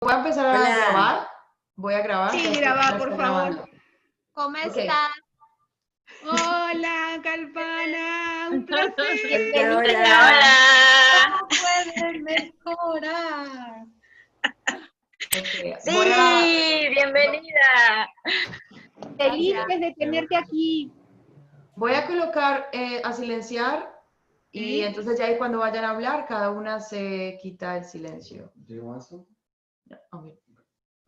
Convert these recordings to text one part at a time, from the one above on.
Voy a empezar a Hola. grabar. Voy a grabar. Sí, ya graba, está por grabando. favor. ¿Cómo Okay. estás? Hola, Kalpana, un placer. Hola. ¿Cómo pueden mejorar? Okay. Sí, bienvenida. Felices de tenerte aquí. Voy a colocar a silenciar y ¿Sí? entonces ya ahí cuando vayan a hablar, cada una se quita el silencio.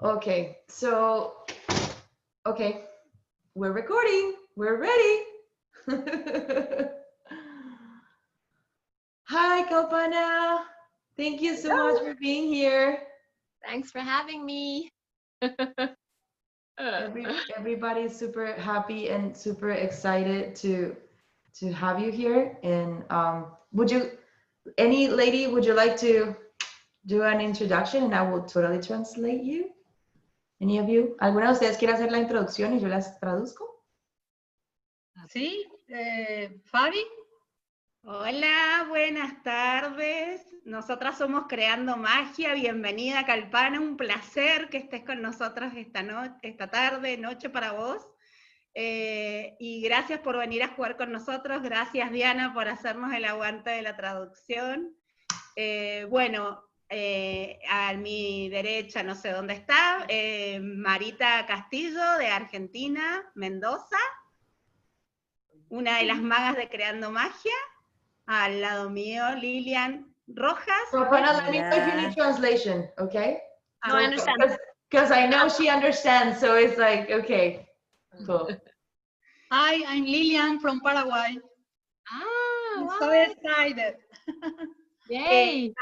Okay, so, okay, we're recording, we're ready. Hi, Kalpana. Thank you so much for being here. Thanks for having me. Everybody's super happy and super excited to have you here. And any lady, would you like to do an introduction and I will totally translate you? Any of you? ¿Alguna de ustedes quiere hacer la introducción y yo las traduzco? ¿Sí? ¿Fabi? Hola, buenas tardes. Nosotras somos Creando Magia. Bienvenida, Kalpana. Un placer que estés con nosotros esta tarde, noche para vos. Y gracias por venir a jugar con nosotros. Gracias, Diana, por hacernos el aguante de la traducción. Bueno, a mi derecha, no sé dónde está, Marita Castillo, de Argentina, Mendoza. Una de las magas de Creando Magia. Al lado mío, Lilian Rojas. Kalpana, let me know if you need translation, okay? No, I understand. Because I know she understands, so it's like, okay. Cool. Hi, I'm Lilian from Paraguay. I'm wow. so excited. Yay.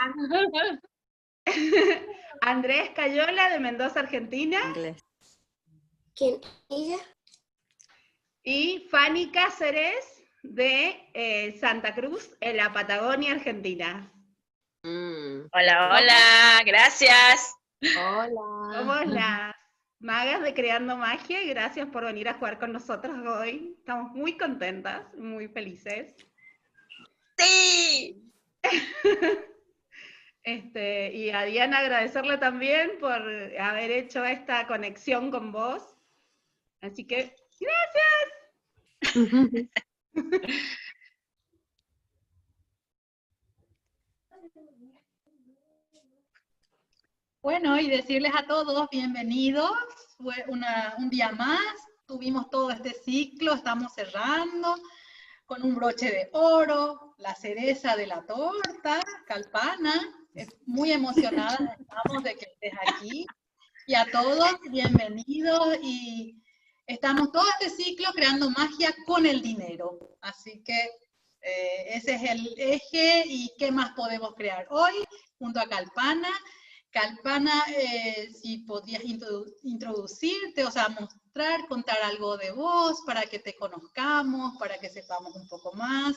Andrés Cayola, de Mendoza, Argentina. Inglés. ¿Quién? ¿Ella? Y Fanny Cáceres, de Santa Cruz, en la Patagonia, Argentina. Hola, hola, gracias. Hola. Somos las magas de Creando Magia y gracias por venir a jugar con nosotros hoy. Estamos muy contentas, muy felices. Sí. Y a Diana agradecerle también por haber hecho esta conexión con vos. Así que, ¡gracias! Bueno, y decirles a todos bienvenidos. Fue un día más. Tuvimos todo este ciclo, estamos cerrando con un broche de oro, la cereza de la torta, Kalpana. Muy emocionada estamos de que estés aquí. Y a todos, bienvenidos. Y estamos todo este ciclo creando magia con el dinero. Así que ese es el eje. ¿Y qué más podemos crear hoy junto a Kalpana? Kalpana, si podrías introducirte, o sea, mostrar, contar algo de vos para que te conozcamos, para que sepamos un poco más.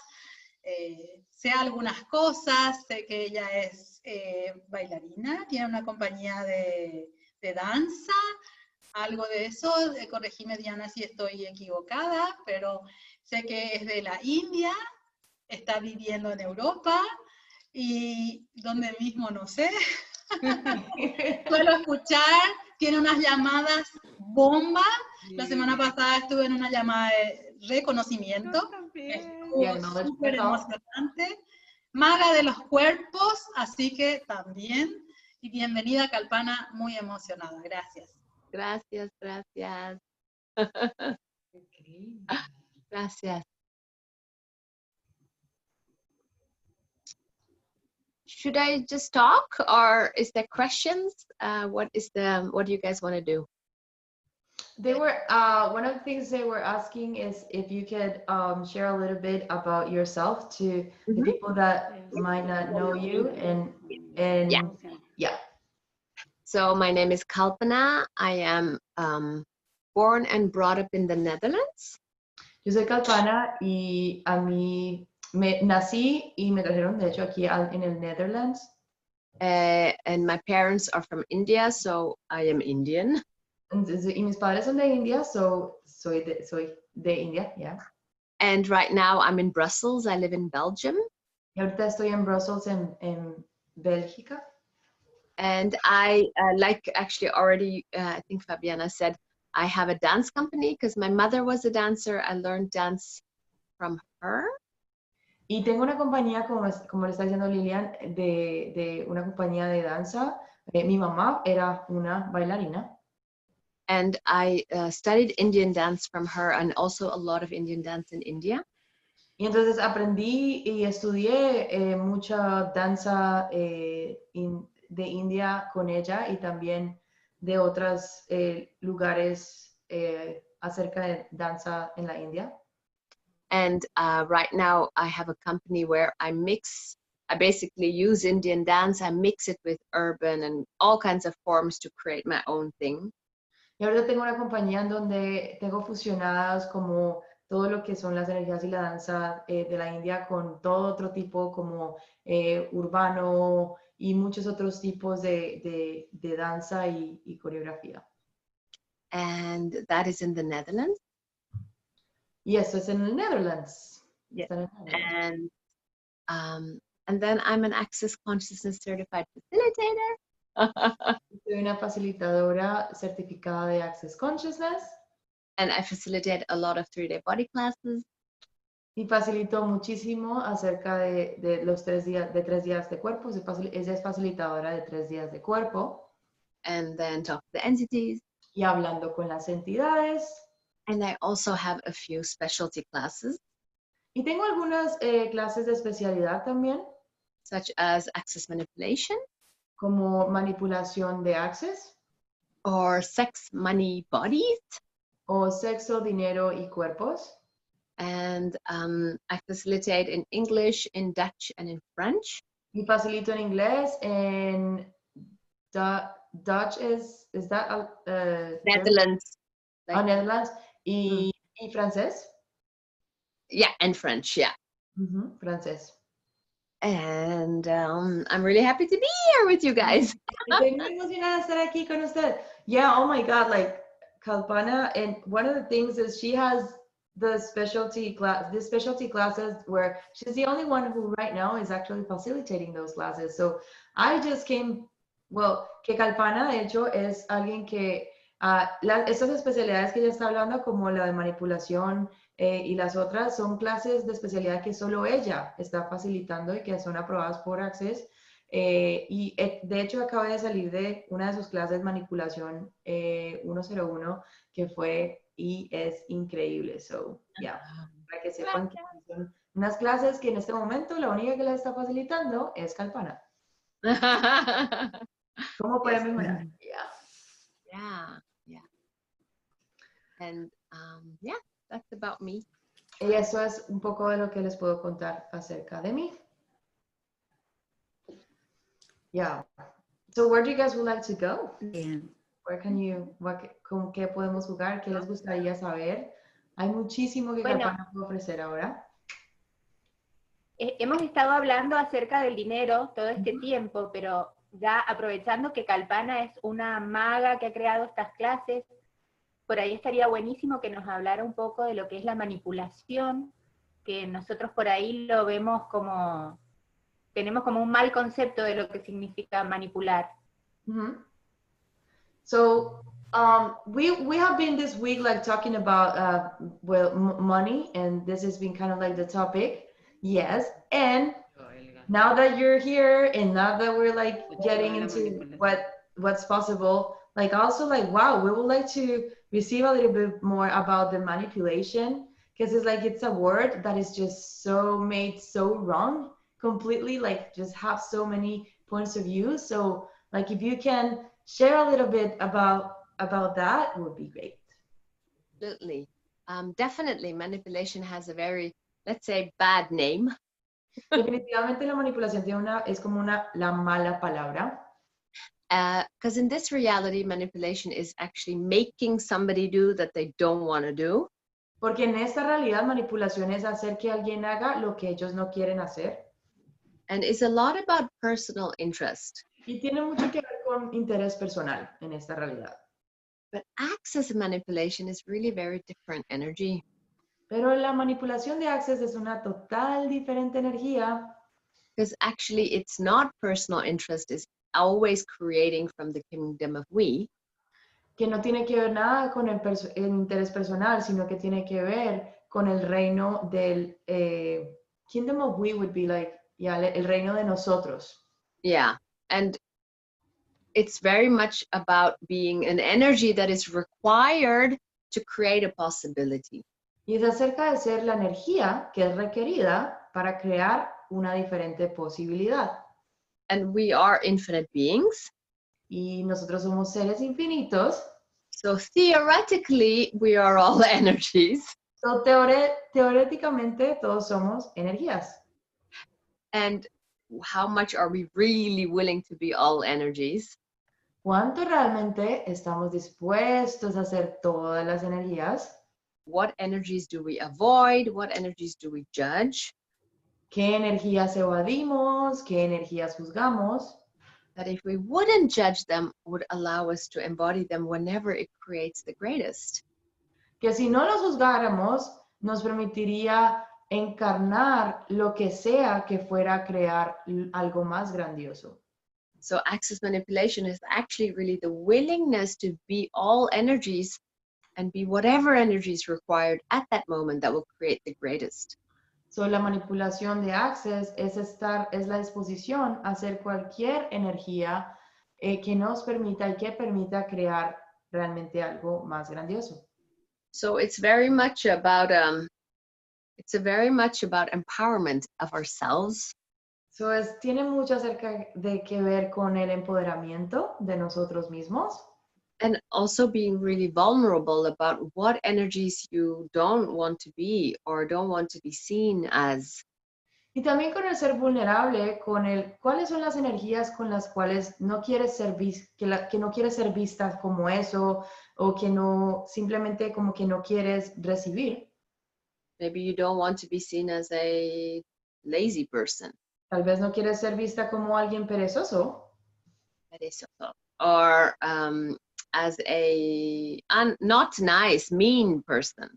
Sé algunas cosas, sé que ella es bailarina, tiene una compañía de danza, algo de eso, corregime Diana si estoy equivocada, pero sé que es de la India, está viviendo en Europa, y donde mismo no sé. Suelo escuchar, tiene unas llamadas bomba. La semana pasada estuve en una llamada de reconocimiento. Estuvo súper emocionante. Maga de los cuerpos, así que también. Y bienvenida, Kalpana, muy emocionada. Gracias. Gracias, gracias. Gracias. Should I just talk, or is there questions? What do you guys want to do? They were one of the things they were asking is if you could share a little bit about yourself to the people that might not know you, and yeah. So my name is Kalpana. I am born and brought up in the Netherlands. Yo soy Kalpana y a mí nací y me trajeron de hecho aquí en el Netherlands. And my parents are from India, so I am Indian. Y mis padres son de India, so soy de India, yeah. And right now I'm in Brussels. I live in Belgium. Y ahorita estoy en Brussels, en Bélgica. And I, like actually already, I think Fabiana said, I have a dance company because my mother was a dancer. I learned dance from her. Y tengo una compañía, como le está diciendo Lilian, de una compañía de danza. Mi mamá era una bailarina. And I studied Indian dance from her and also a lot of Indian dance in India. Y entonces aprendí y estudié mucha danza de India con ella y también de otros lugares acerca de danza en la India. And right now I have a company where I basically use Indian dance, I mix it with urban and all kinds of forms to create my own thing. Y ahora tengo una compañía en donde tengo fusionadas como todo lo que son las energías y la danza de la India con todo otro tipo como urbano y muchos otros tipos de danza y coreografía. And that is in the Netherlands. Y eso es en el Netherlands. Yeah. Está en el Netherlands. And then I'm an Access Consciousness Certified Facilitator. Soy una facilitadora certificada de Access Consciousness. And I facilitate a lot of 3-day body classes. Y facilitó muchísimo acerca de los 3 días, de 3 días de cuerpo. Ella es facilitadora de 3 días de cuerpo. And then talk to the entities. Y hablando con las entidades. And I also have a few specialty classes. Y tengo algunas clases de especialidad también. Such as access manipulation. Como manipulación de access. Or sex, money, bodies. O sexo, dinero y cuerpos. And I facilitate in English, in Dutch, and in French. Y facilito en inglés, en Dutch is that Netherlands. Like, Netherlands y francés. Yeah, and French, yeah. Francés. And I'm really happy to be here with you guys. Estoy muy emocionada de estar aquí con usted. Yeah, oh my God, like Kalpana, and one of the things is she has the specialty classes where she's the only one who right now is actually facilitating those classes. So I just came, well, que Kalpana de hecho es alguien que estas especialidades que ella está hablando, como la de manipulación y las otras, son clases de especialidad que solo ella está facilitando y que son aprobadas por Access. Y de hecho acabé de salir de una de sus clases, manipulación 101, que fue y es increíble. So, yeah, para que sepan que son unas clases que en este momento la única que la está facilitando es Kalpana. ¿Cómo puede mejorar? Yeah. And yeah, that's about me. Y eso es un poco de lo que les puedo contar acerca de mí. Yeah. So where do you guys would like to go? Bien. Where can you, ¿con qué podemos jugar? ¿Qué les gustaría saber? Hay muchísimo que Kalpana puede ofrecer ahora. Hemos estado hablando acerca del dinero todo este tiempo, pero ya aprovechando que Kalpana es una maga que ha creado estas clases, por ahí estaría buenísimo que nos hablara un poco de lo que es la manipulación, que nosotros por ahí lo vemos como, tenemos como un mal concepto de lo que significa manipular. So we have been this week like talking about money, and this has been kind of like the topic. Yes, and now that you're here and now that we're like getting into what's possible, like also like, wow, we would like to receive a little bit more about the manipulation, because it's like, it's a word that is just so made so wrong completely, like just have so many points of view. So like if you can share a little bit about that, would be great. Absolutely. Definitely manipulation has a very, let's say, bad name. Definitivamente la manipulación es como la mala palabra. Because in this reality, manipulation is actually making somebody do that they don't want to do. Porque en esta realidad manipulación es hacer que alguien haga lo que ellos no quieren hacer. And it's a lot about personal interest. Y tiene mucho que ver con interés personal en esta realidad. But access manipulation is really very different energy. Pero la manipulación de Access es una total diferente energía. Because actually it's not personal interest, it's always creating from the kingdom of we. Que no tiene que ver nada con el interés personal, sino que tiene que ver con el reino del kingdom of we would be like, yeah, el reino de nosotros. Yeah, and it's very much about being an energy that is required to create a possibility. Y es acerca de ser la energía que es requerida para crear una diferente posibilidad. And we are infinite beings. Y nosotros somos seres infinitos. So theoretically, we are all energies. So teóricamente todos somos energías. And how much are we really willing to be all energies? ¿Cuánto realmente estamos dispuestos a hacer todas las energías? What energies do we avoid? What energies do we judge? ¿Qué energías evadimos? ¿Qué energías juzgamos? That if we wouldn't judge them, would allow us to embody them whenever it creates the greatest. Que si no los juzgáramos, nos permitiría encarnar lo que sea que fuera a crear algo más grandioso. So access manipulation is actually really the willingness to be all energies and be whatever energy is required at that moment that will create the greatest. So, la manipulación de Access es la disposición a hacer cualquier energía que nos permita y que permita crear realmente algo más grandioso. So it's very much about empowerment of ourselves. So, tiene mucho acerca de que ver con el empoderamiento de nosotros mismos. And also being really vulnerable about what energies you don't want to be or don't want to be seen as. Y también con el ser vulnerable, con cuáles son las energías con las cuales no quieres ser que no quieres ser vista como eso, o que no, simplemente como que no quieres recibir. Maybe you don't want to be seen as a lazy person. Tal vez no quieres ser vista como alguien perezoso. Or as a not nice, mean person.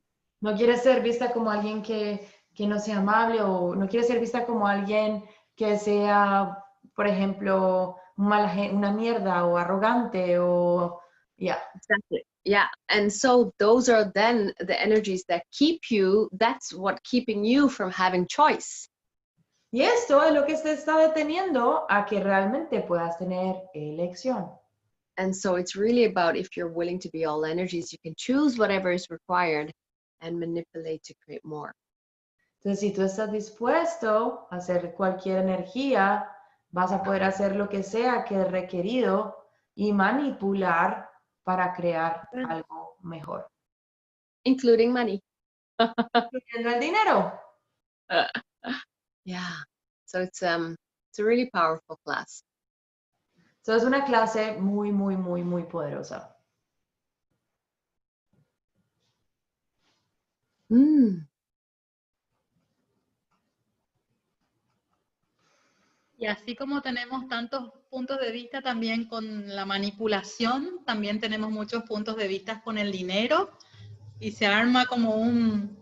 No quieres ser vista como alguien que no sea amable, o no quieres ser vista como alguien que sea, por ejemplo, una mierda o arrogante o yeah. Exactly. Yeah, and so those are then the energies that keep you, that's what keeping you from having choice. Y esto es lo que te está deteniendo a que realmente puedas tener elección. And so it's really about, if you're willing to be all energies, you can choose whatever is required and manipulate to create more. Entonces, si tú estás dispuesto a hacer cualquier energía, vas a poder hacer lo que sea que es requerido y manipular para crear algo mejor. Including money. Incluyendo el dinero. Yeah, so it's a really powerful class. So, es una clase muy, muy, muy, muy poderosa. Y así como tenemos tantos puntos de vista también con la manipulación, también tenemos muchos puntos de vista con el dinero, y se arma como un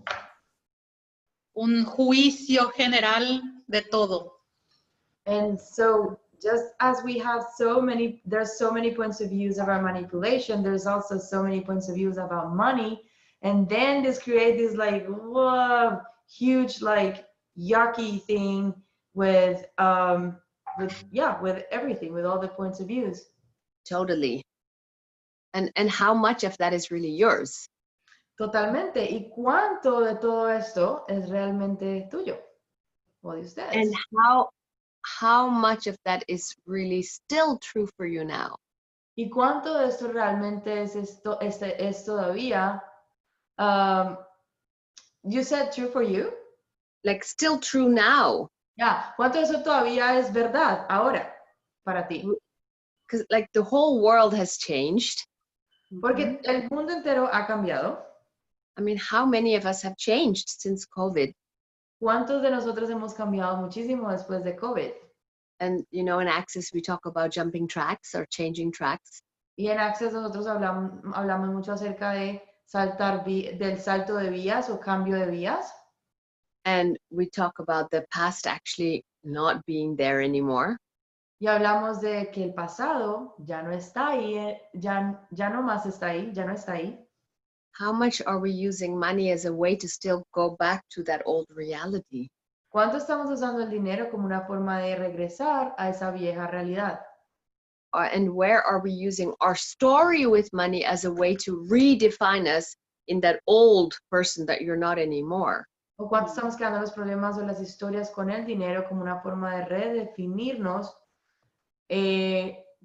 juicio general de todo. And so, just as we have there's so many points of views about manipulation, there's also so many points of views about money. And then this creates this like, whoa, huge, like yucky thing with everything, with all the points of views. Totally. And how much of that is really yours? Totalmente. ¿Y cuánto de todo esto es realmente tuyo? O de ustedes? And how much of that is really still true for you now? ¿Y cuánto de esto realmente es todavía? You said true for you? Like still true now. Yeah. ¿Cuánto de eso todavía es verdad ahora para ti? Because like the whole world has changed. Porque el mundo entero ha cambiado. I mean, how many of us have changed since COVID? ¿Cuántos de nosotros hemos cambiado muchísimo después de COVID? And, you know, in Access, we talk about jumping tracks or changing tracks. Y en Access nosotros hablamos mucho acerca de del salto de vías o cambio de vías. And we talk about the past actually not being there anymore. Y hablamos de que el pasado ya no está ahí, ya no más está ahí, ya no está ahí. How much are we using money as a way to still go back to that old reality? ¿Cuánto estamos usando el dinero como una forma de regresar a esa vieja realidad? And where are we using our story with money as a way to redefine us in that old person that you're not anymore? ¿O cuánto estamos creando los problemas o las historias con el dinero como una forma de redefinirnos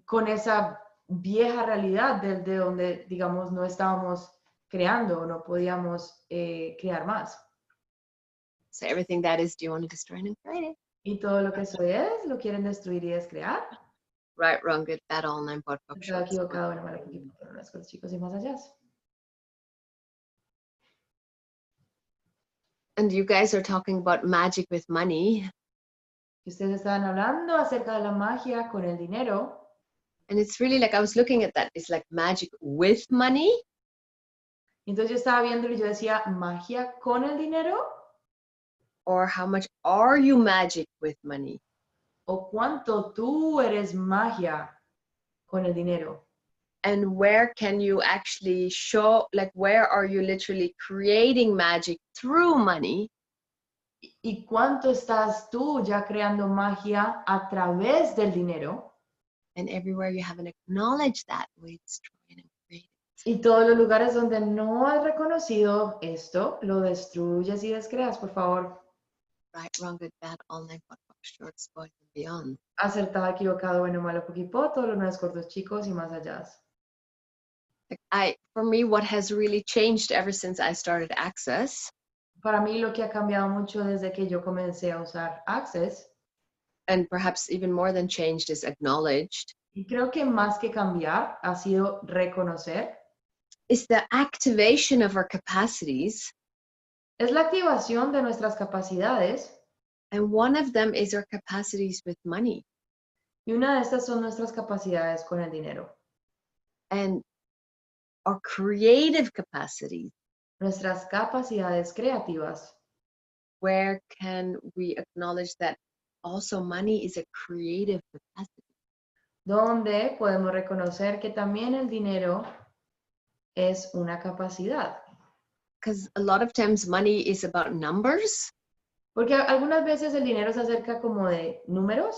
con esa vieja realidad de donde, digamos, no estábamos creando o no podíamos crear más? So everything that is, do you want to destroy and create it? Y todo lo que eso es, lo quieren destruir y descrear. Right, wrong, good, bad, all nine, pot, pop, Está shorts. equivocado, bueno, malo, poquito, pero no es con los chicos y más allá. And you guys are talking about magic with money. Y ustedes estaban hablando acerca de la magia con el dinero. And it's really like, I was looking at that, it's like magic with money. Entonces yo estaba viéndolo y yo decía, ¿magia con el dinero? Or how much are you magic with money? ¿O cuánto tú eres magia con el dinero? And where can you actually show, like, where are you literally creating magic through money? ¿Y cuánto estás tú ya creando magia a través del dinero? And everywhere you haven't acknowledged that, we destroy and create. Y todos los lugares donde no has reconocido esto, lo destruyes y descreas, por favor. Right, wrong, good, bad, all nine, pot, pop, short, spoil, and beyond. Acertado, equivocado, bueno, malo, poquipó, todos los nueve cortos chicos y más allá. Like for me, what has really changed ever since I started Access, Para mí lo que ha cambiado mucho desde que yo comencé a usar Access, and perhaps even more than changed, is acknowledged, y creo que más que cambiar ha sido reconocer, is the activation of our capacities. es la activación de nuestras capacidades, And one of them is our capacities with money. y una de estas son nuestras capacidades con el dinero. And our creative capacities. Nuestras capacidades creativas. Where can we acknowledge that also money is a creative capacity? Donde podemos reconocer que también el dinero es una capacidad. Because a lot of times money is about numbers. Porque algunas veces el dinero se acerca como de números.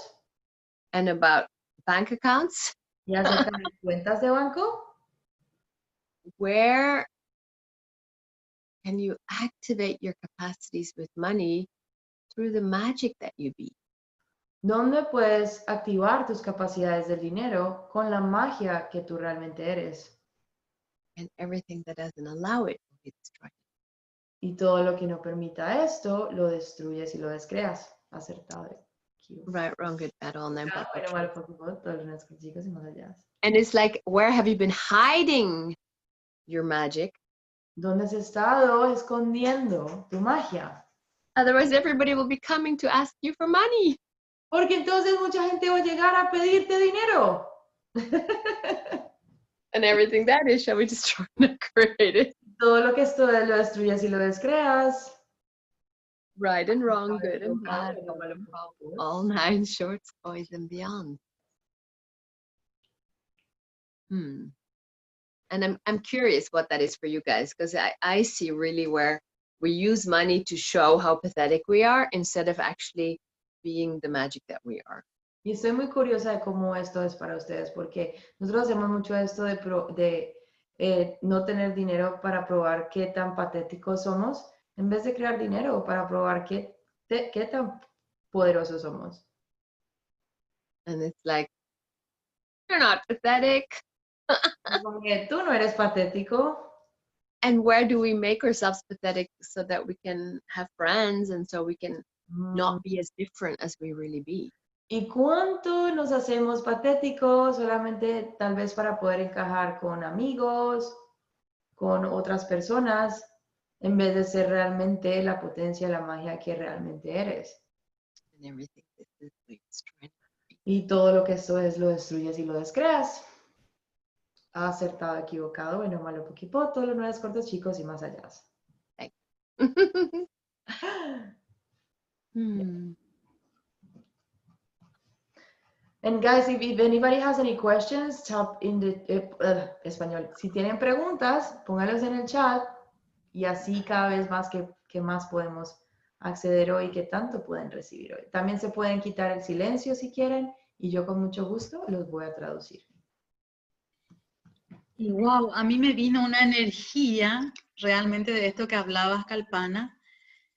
And about bank accounts. Y acerca de cuentas de banco. Where can you activate your capacities with money through the magic that you be? Donde puedes activar tus capacidades del dinero con la magia que tú realmente eres. And everything that doesn't allow it will be destroyed. Y todo lo que no permita esto, lo destruyes y lo descreas. Acertado. Right, wrong, good, bad, all nine. Bueno, malo, poco, todos los nuestros chicos y más allá. And it's like, where have you been hiding your magic? ¿Dónde has estado escondiendo tu magia? Otherwise, everybody will be coming to ask you for money. Porque entonces mucha gente va a llegar a pedirte dinero. And everything that is, shall we destroy and create it? Todo lo que esto es, lo destruyes y lo descreas. Right and wrong, good and bad, all nine shorts, boys and beyond. And I'm curious what that is for you guys, because I see really where we use money to show how pathetic we are instead of actually being the magic that we are. Y estoy muy curiosa de cómo esto es para ustedes, porque nosotros hacemos mucho esto de no tener dinero para probar qué tan patéticos somos, en vez de crear dinero para probar qué tan poderosos somos. And it's like, you're not pathetic. Porque tú no eres patético. And where do we make ourselves pathetic so that we can have friends and so we can not be as different as we really be? ¿Y cuánto nos hacemos patéticos solamente tal vez para poder encajar con amigos, con otras personas, en vez de ser realmente la potencia, la magia que realmente eres? And everything is destroyed. Y todo lo que esto es lo destruyes y lo descreas. Acertado, equivocado, bueno, malo, poquito, todos los nueve cortos chicos y más allá. And guys, if anybody has any questions, type in the español. Si tienen preguntas, póngalos en el chat y así cada vez más que más podemos acceder hoy, que tanto pueden recibir hoy. También se pueden quitar el silencio si quieren y yo con mucho gusto los voy a traducir. Y wow, a mí me vino una energía realmente de esto que hablabas, Kalpana,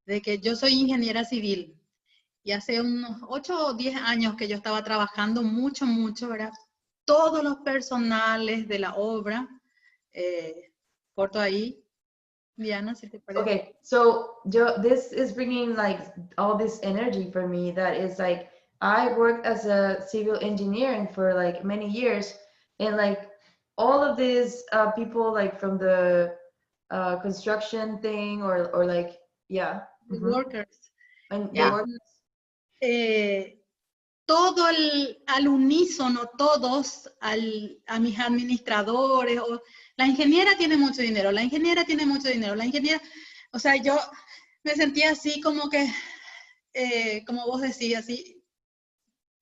de que yo soy ingeniera civil y hace unos 8 o 10 años que yo estaba trabajando mucho, ¿verdad? Todos los personales de la obra, corto ahí, Diana, si te parece. Okay, so this is bringing like all this energy for me that is like, I worked as a civil engineering for like many years, and like all of these people like from the construction thing or like, yeah. The workers. And the Yeah. workers. Todo al unísono, todos, a mis administradores, o, la ingeniera tiene mucho dinero, la ingeniera tiene mucho dinero, la ingeniera, o sea, yo me sentía así como que, como vos decías, así,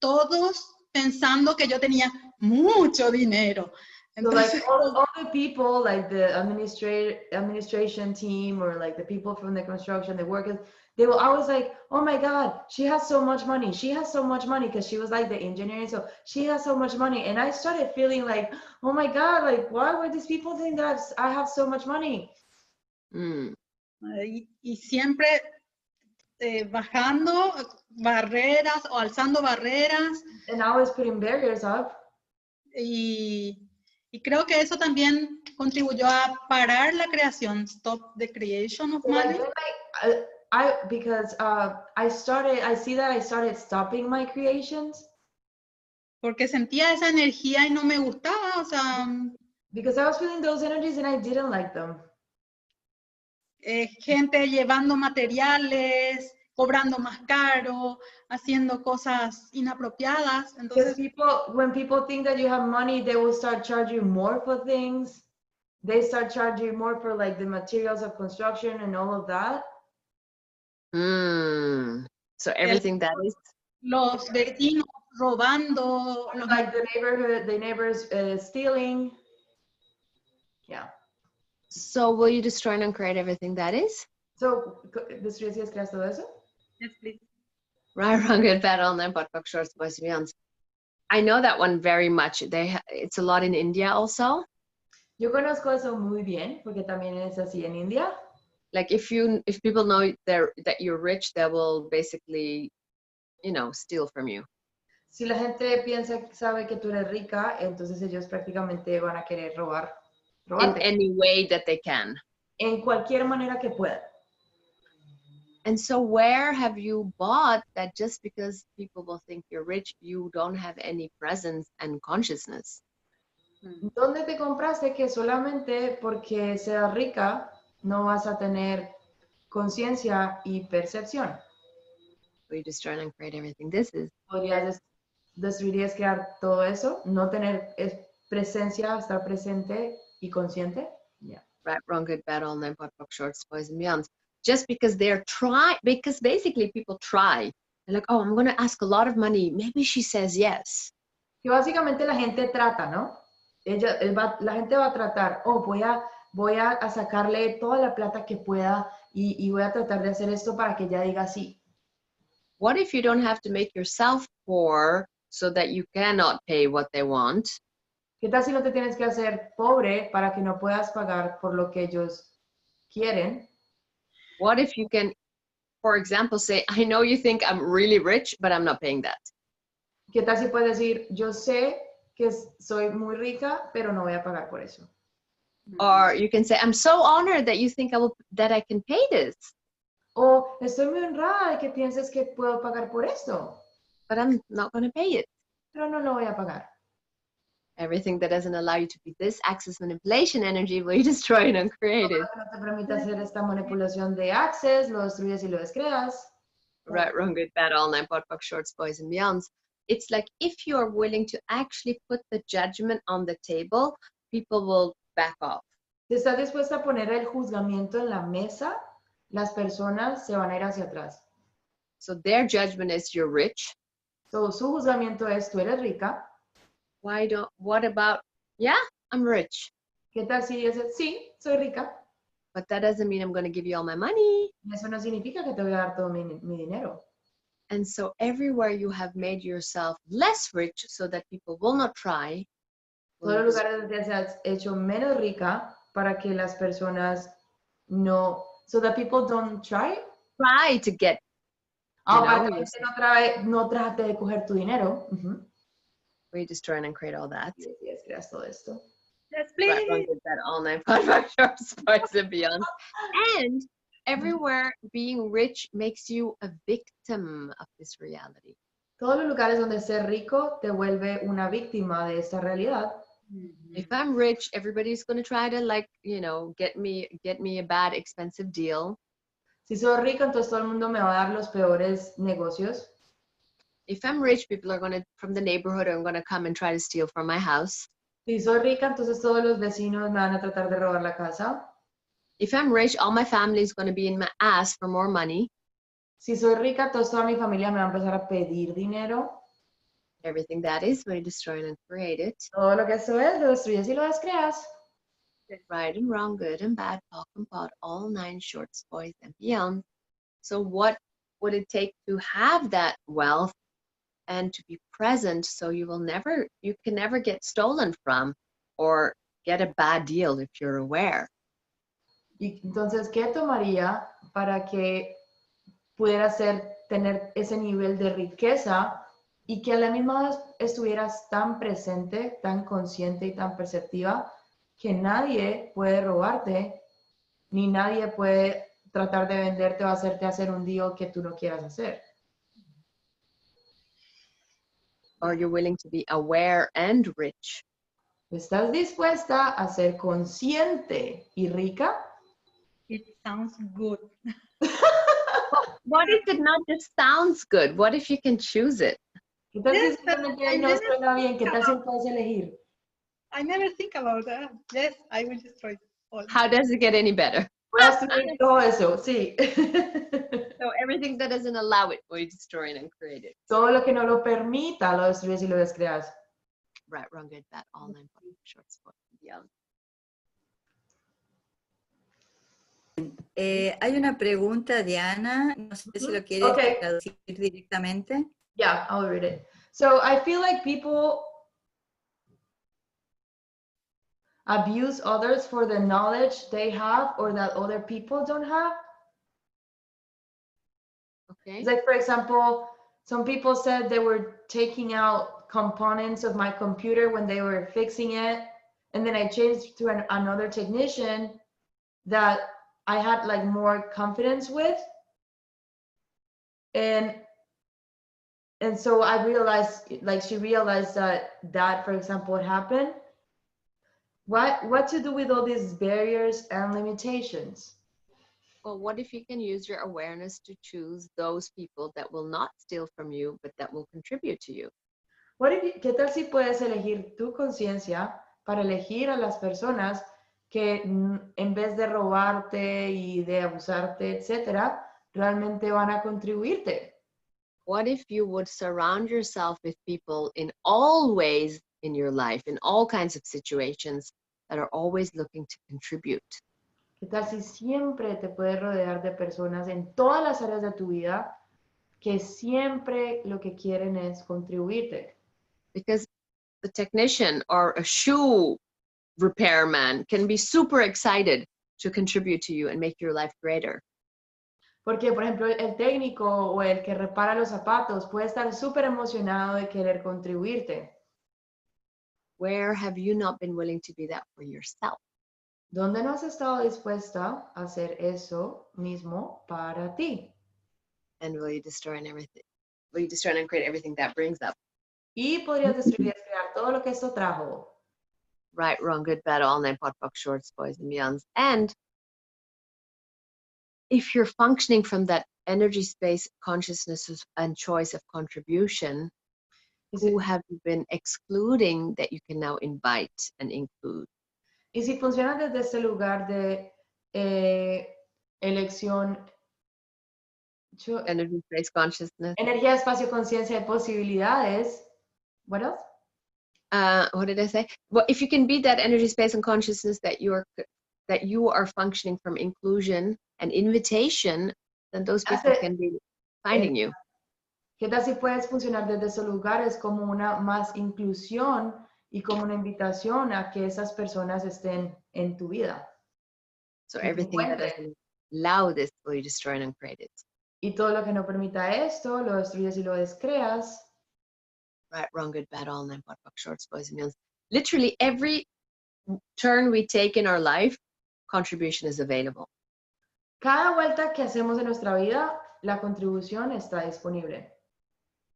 todos pensando que yo tenía mucho dinero. Entonces, So like all the people, like the administration team or like the people from the construction, the workers, they were always like, oh my God, she has so much money. She has so much money because she was like the engineering. So she has so much money. And I started feeling like, oh my God, like why would these people think that I have so much money? Mm. y siempre bajando barreras o alzando barreras. And I was putting barriers up. Y creo que eso también contribuyó a parar la creación, stop the creation of money. Because I see that I started stopping my creations. Porque sentía esa energía y no me gustaba, o sea. Because I was feeling those energies and I didn't like them. Gente llevando materiales, cobrando más caro, haciendo cosas inapropiadas. Entonces, when people think that you have money, they will start charging you more for things. They start charging you more for like the materials of construction and all of that. Mm. So everything that is. Los vecinos robando. Like the neighbors stealing. Yeah. So will you destroy and uncreate everything that is? So, ¿destruyes y creas todo eso? Yes, please. Right, wrong, good, bad, all nine, podcast, shorts, boys, and beyonds. I know that one very much. It's a lot in India also. Yo conozco eso muy bien porque también es así en India. Like if people know that you're rich, they will basically, steal from you. Si la gente sabe que tú eres rica, entonces ellos prácticamente van a querer robarte. In any way that they can. En cualquier manera que puedan. And so where have you bought that just because people will think you're rich, you don't have any presence and consciousness? ¿Dónde te compraste que solamente porque seas rica no vas a tener conciencia y percepción? We just try and create everything. This is. ¿Podrías destruir crear todo eso? ¿No tener presencia, estar presente y consciente? Yeah. Right, wrong, good, bad, all nine, podcast, shorts, boys, and beyonds. Just because because basically people try. They're like, oh, I'm going to ask a lot of money. Maybe she says yes. Que básicamente la gente trata, ¿no? La gente va a tratar, voy a sacarle toda la plata que pueda y voy a tratar de hacer esto para que ella diga sí. What if you don't have to make yourself poor so that you cannot pay what they want? ¿Qué tal si no te tienes que hacer pobre para que no puedas pagar por lo que ellos quieren? What if you can, for example, say, I know you think I'm really rich, but I'm not paying that. ¿Qué tal si puedes decir, yo sé que soy muy rica, pero no voy a pagar por eso? Or you can say, I'm so honored that you think that I can pay this. O estoy muy honrada de que pienses que puedo pagar por esto. But I'm not going to pay it. Pero no lo voy a pagar. Everything that doesn't allow you to be this access manipulation energy will you destroy and uncreate it. No te permite hacer esta manipulación de access, lo destruyes y lo descreas. Right, wrong, good, bad, all nine, podcast, shorts, boys, and beyonds. It's like if you're willing to actually put the judgment on the table, people will back off. Si estás dispuesta a poner el juzgamiento en la mesa, las personas se van a ir hacia atrás. So their judgment is you're rich. So, su juzgamiento es, tú eres rica. What about, yeah, I'm rich, ¿Qué tal si dices, sí, soy rica? but that doesn't mean I'm going to give you all my money. Eso no significa que te voy a dar todo mi dinero. And so everywhere you have made yourself less rich so that people will not try, Todos los lugares donde se has hecho menos rica para que las personas no, so that people don't try. try to get, Para que la gente no trate de coger tu dinero. we destroy and create all that. Y decides, creas todo esto. Yes, Right, please. one did that all night, shorts, boys and beyond. And everywhere being rich makes you a victim of this reality. Todos los lugares donde ser rico te vuelve una víctima de esta realidad. If I'm rich, everybody's going to try to, like, you know, get me a bad, expensive deal. Si soy rico, entonces todo el mundo me va a dar los peores negocios. If I'm rich, people are going to, from the neighborhood, are going to come and try to steal from my house. Si soy rica, entonces todos los vecinos me van a tratar de robar la casa. If I'm rich, all my family is going to be in my ass for more money. Si soy rica, entonces toda mi familia me va a empezar a pedir dinero. Everything that is, we destroy and create it. Todo lo que eso es, lo destruyes y lo descreas. Right and wrong, good and bad, talk and pot, all 9 shorts, boys and beyond. So what would it take to have that wealth and to be present so you can never get stolen from or get a bad deal if you're aware? Y entonces, ¿qué tomaría para que pudieras tener ese nivel de riqueza y que a la misma vez estuvieras tan presente, tan consciente y tan perceptiva que nadie puede robarte, ni nadie puede tratar de venderte o hacerte hacer un deal que tú no quieras hacer? Or you're willing to be aware and rich? ¿Estás dispuesta a ser consciente y rica? It sounds good. What if it not just sounds good? What if you can choose it? ¿Qué tal Yes, si but simplemente I no never suena bien? ¿Qué tal si puedes elegir? I never think about that. Yes, I will destroy all. How does it get any better? Voy a destruir todo eso, sí. So everything that doesn't allow it, we destroy and create it. Todo lo que no lo permita, lo destruyes y lo descreas. Right, wrong, good, bad, all 9 shorts, beyond. Hay una pregunta, Diana, no sé si lo quieres Okay. traducir directamente. Yeah, I'll read it. So I feel like people abuse others for the knowledge they have or that other people don't have. Okay. It's like, for example, some people said they were taking out components of my computer when they were fixing it. And then I changed to another technician that I had like more confidence with. And so I realized, like she realized that, for example, would happen. What to do with all these barriers and limitations? Well, what if you can use your awareness to choose those people that will not steal from you, but that will contribute to you? ¿Qué tal si puedes elegir tu conciencia para elegir a las personas que en vez de robarte y de abusarte, etcétera, realmente van a contribuirte? What if you would surround yourself with people in all ways in your life, in all kinds of situations, that are always looking to contribute? ¿Qué tal si siempre te puedes rodear de personas en todas las áreas de tu vida que siempre lo que quieren es contribuirte? Because the technician or a shoe repairman can be super excited to contribute to you and make your life greater. Porque, por ejemplo, el técnico o el que repara los zapatos puede estar súper emocionado de querer contribuirte. Where have you not been willing to be that for yourself? ¿Dónde no has estado dispuesta a hacer eso mismo para ti? And will you destroy and create everything that brings up? Y podrías destruir y crear todo lo que esto trajo. Right, wrong, good, bad, all 9 pot, box, shorts, boys and beyonds. And if you're functioning from that energy space, consciousness and choice of contribution, who have you been excluding that you can now invite and include? Y si funciona desde este lugar de elección Energy, space, consciousness. Energía, espacio, conciencia y posibilidades. What else? What did I say? Well, if you can be that energy, space, and consciousness that you are functioning from inclusion and invitation, then those people can be finding you. ¿Qué tal si puedes funcionar desde esos lugares como una más inclusión y como una invitación a que esas personas estén en tu vida? So everything that doesn't allow this, will you destroy and uncreate it? Y todo lo que no permita esto, lo destruyes y lo descreas. Right, wrong, good, bad, all nine, pot, box, shorts, boys and girls. Literally every turn we take in our life, contribution is available. Cada vuelta que hacemos en nuestra vida, la contribución está disponible.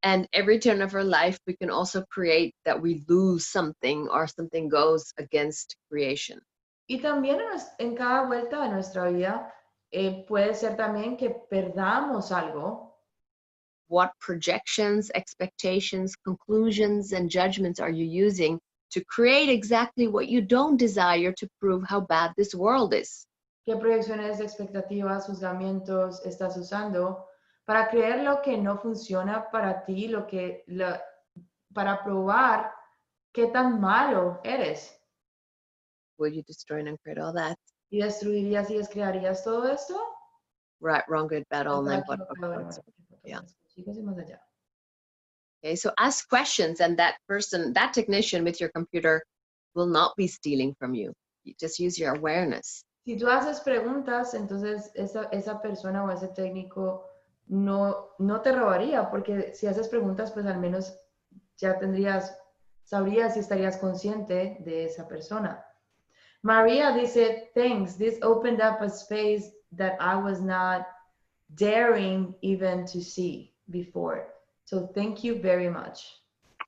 And every turn of our life, we can also create that we lose something or something goes against creation. Y también en cada vuelta de nuestra vida, puede ser también que perdamos algo. What projections, expectations, conclusions, and judgments are you using to create exactly what you don't desire to prove how bad this world is? ¿Qué proyecciones, expectativas, juzgamientos estás usando para creer lo que no funciona para ti, para probar qué tan malo eres? Will you destroy and uncreate all that? ¿Y destruirías y descrearías todo esto? Right, wrong, good, bad, all nine, pot, Yeah. Okay, so ask questions, and that technician with your computer will not be stealing from you. You just use your awareness. Si tú haces preguntas, entonces esa persona o ese técnico no te robaría, porque si haces preguntas, pues al menos ya sabrías y estarías consciente de esa persona. Maria dice, thanks, this opened up a space that I was not daring even to see before. So thank you very much.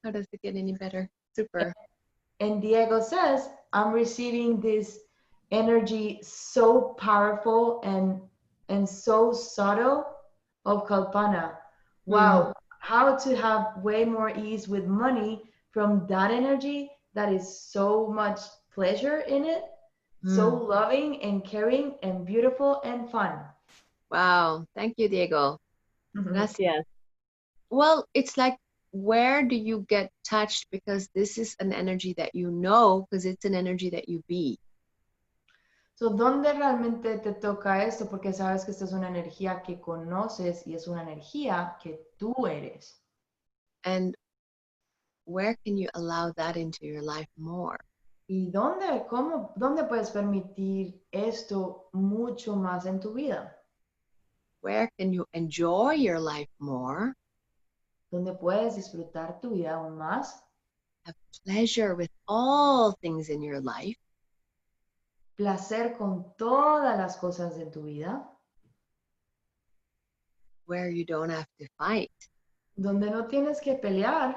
How does it get any better? Super. And Diego says, I'm receiving this energy so powerful and so subtle of Kalpana. Wow, how to have way more ease with money from that energy that is so much pleasure in it, so loving and caring and beautiful and fun. Wow, thank you, Diego. Gracias. Well, it's like, where do you get touched? Because this is an energy that you know, because it's an energy that you be. So, ¿dónde realmente te toca esto? Porque sabes que esta es una energía que conoces y es una energía que tú eres. And where can you allow that into your life more? ¿Y dónde puedes permitir esto mucho más en tu vida? Where can you enjoy your life more? ¿Dónde puedes disfrutar tu vida aún más? Have pleasure with all things in your life. Placer con todas las cosas de tu vida. Where you don't have to fight. Donde no tienes que pelear.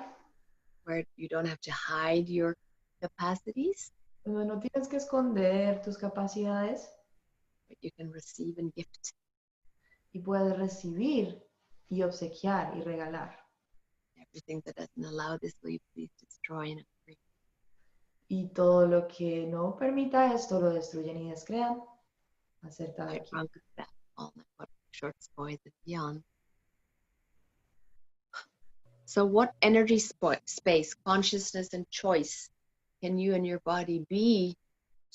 Where you don't have to hide your capacities. Donde no tienes que esconder tus capacidades. But you can receive and gift. Y puedes recibir y obsequiar y regalar. Everything that doesn't allow this, will you please destroy and uncreate? Y todo lo que no permita esto, lo destruyen y descrean. Acertado aquí. All my shorts, boys, and beyond. So what energy space, consciousness, and choice can you and your body be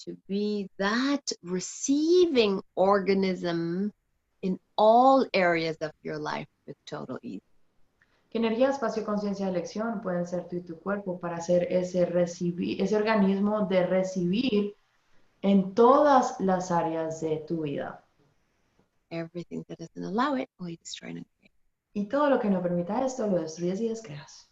to be that receiving organism in all areas of your life with total ease? ¿Qué energía, espacio, conciencia y elección pueden ser tú y tu cuerpo para hacer ese organismo de recibir en todas las áreas de tu vida? Everything that doesn't allow it, will you destroy and uncreate? Y todo lo que no permita esto, lo destruyes y descreas.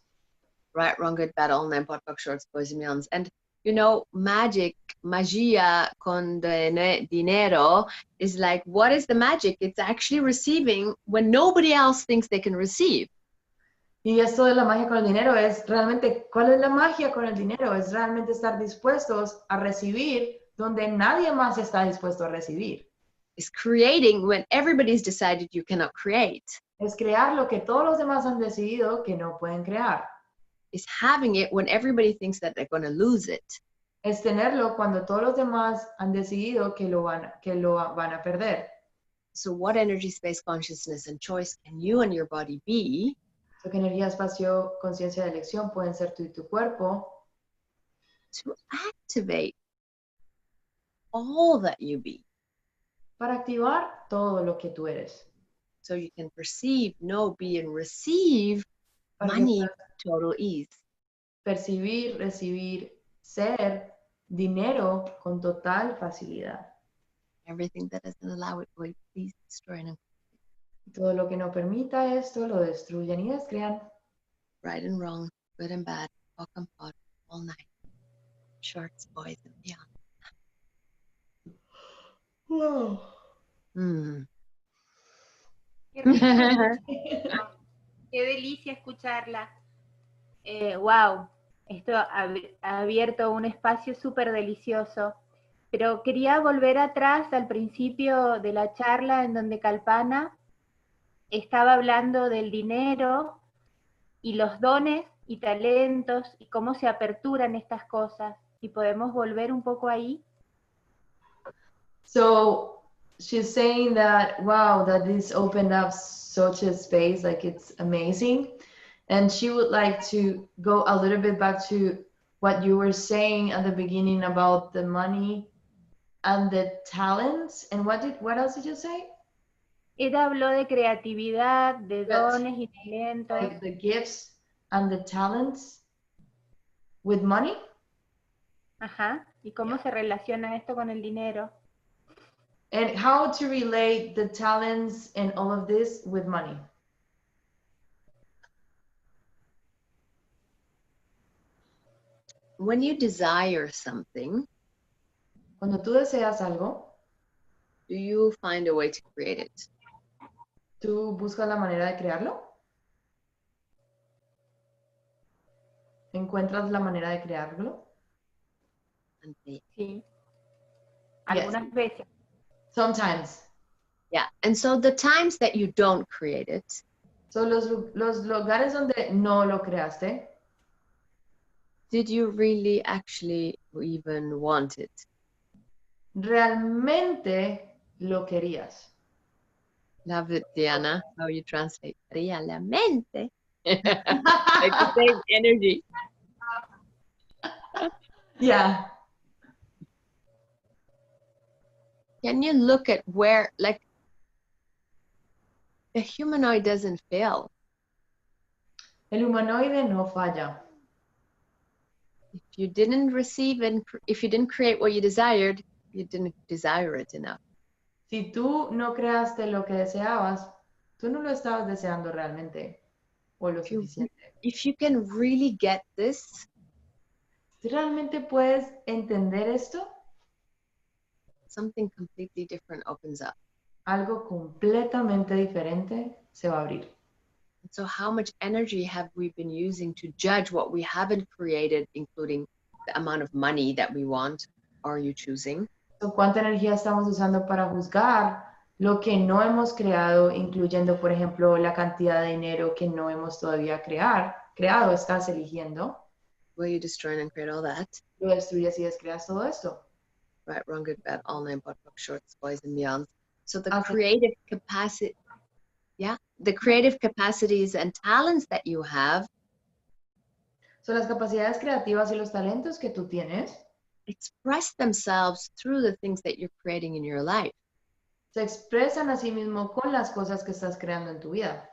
Right, wrong, good, bad, all nine, pot, box, shorts, boys and millions. And you know, magia con dinero is like, what is the magic? It's actually receiving when nobody else thinks they can receive. Y esto de la magia con el dinero es realmente, ¿cuál es la magia con el dinero? Es realmente estar dispuestos a recibir donde nadie más está dispuesto a recibir. It's creating when everybody's decided you cannot create. Es crear lo que todos los demás han decidido que no pueden crear. It's having it when everybody thinks that they're going to lose it. Es tenerlo cuando todos los demás han decidido que lo van a perder. So what energy, space, consciousness, and choice can you and your body be So, ¿qué energía, espacio, conciencia de elección pueden ser tú y tu cuerpo to activate all that you be? para activar todo lo que tú eres? So you can perceive, know, be, and receive Para que money puedas with total ease. percibir, recibir, ser dinero con total facilidad. Everything that doesn't allow it, will please destroy and Todo lo que no permita esto lo destruyen y descrean. right and wrong, good and bad, talk and pot, all night, shorts, boys, and beyond. Wow. Mm. Qué rico. Qué delicia escucharla. Wow, esto ha abierto un espacio súper delicioso. Pero quería volver atrás al principio de la charla en donde Kalpana estaba hablando del dinero y los dones y talentos y cómo se aperturan estas cosas. ¿Y podemos volver un poco ahí? So she's saying that, wow, that this opened up such a space, like it's amazing. And she would like to go a little bit back to what you were saying at the beginning about the money and the talents. And what else did you say? Ella habló de creatividad, de Yes. dones y talentos. Like the gifts and the talents with money. Ajá. ¿Y cómo se relaciona esto con el dinero? And how to relate the talents and all of this with money. When you desire something, Cuando tú deseas algo, do you find a way to create it? ¿tú buscas la manera de crearlo? ¿Encuentras la manera de crearlo? And they- Sí. Algunas veces. Sometimes. yeah, and so the times that you don't create it, So los lugares donde no lo creaste, did you really actually even want it? realmente lo querías. Love it, Diana, how you translate realmente. Like the same energy. Yeah. Can you look at where, like, the humanoid doesn't fail. El humanoide no falla. If you didn't receive and if you didn't create what you desired, you didn't desire it enough. Si tú no creaste lo que deseabas, tú no lo estabas deseando realmente o lo suficiente. If you can really get this, Si realmente puedes entender esto, something completely different opens up. algo completamente diferente se va a abrir. So how much energy have we been using to judge what we haven't created, including the amount of money that we want? Are you choosing? So, ¿cuánta energía estamos usando para juzgar lo que no hemos creado, incluyendo, por ejemplo, la cantidad de dinero que no hemos todavía creado? ¿Estás eligiendo? Will you destroy and create all that? Lo destruyes y descreas todo esto. Right, wrong, good, bad, all nine, pot, shorts, boys, and beyond. So the Okay. creative capacity, yeah, the creative capacities and talents that you have Son las capacidades creativas y los talentos que tú tienes express themselves through the things that you're creating in your life. se expresan a sí mismo con las cosas que estás creando en tu vida.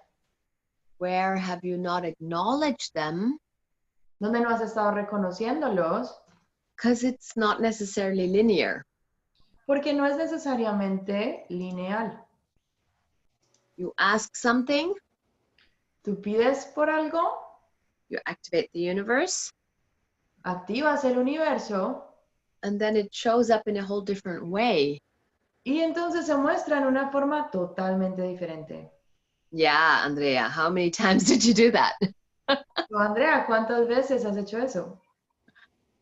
Where have you not acknowledged them? Donde no has estado reconociéndolos, Because it's not necessarily linear. porque no es necesariamente lineal. You ask something, Tú pides por algo, you activate the universe, activas el universo, and then it shows up in a whole different way. y entonces se muestra en una forma totalmente diferente. Yeah, Andrea, how many times did you do that? So, Andrea, ¿cuántas veces has hecho eso?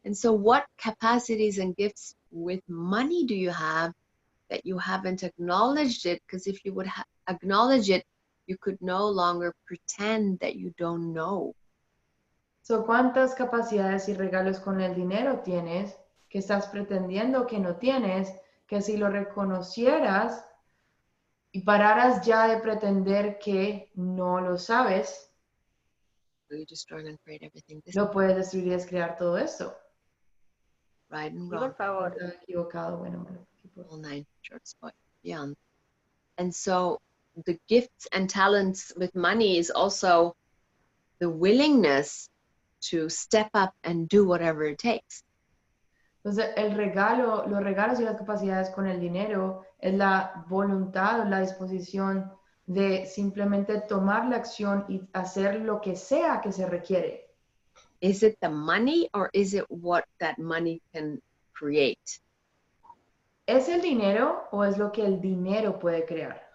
And so what capacities and gifts with money do you have that you haven't acknowledged it? Because if you would acknowledge it, you could no longer pretend that you don't know. So, ¿cuántas capacidades y regalos con el dinero tienes que estás pretendiendo que no tienes, que si lo reconocieras, y pararas ya de pretender que no lo sabes, will you destroy and create everything this lo puedes destruir y descrear todo esto. right and Sí, wrong, por favor. Está equivocado, bueno, malo, all nine shorts, but beyond. And so the gifts and talents with money is also the willingness to step up and do whatever it takes. Entonces, los regalos y las capacidades con el dinero es la voluntad o la disposición de simplemente tomar la acción y hacer lo que sea que se requiere. Is it the money or is it what that money can create? ¿Es el dinero o es lo que el dinero puede crear?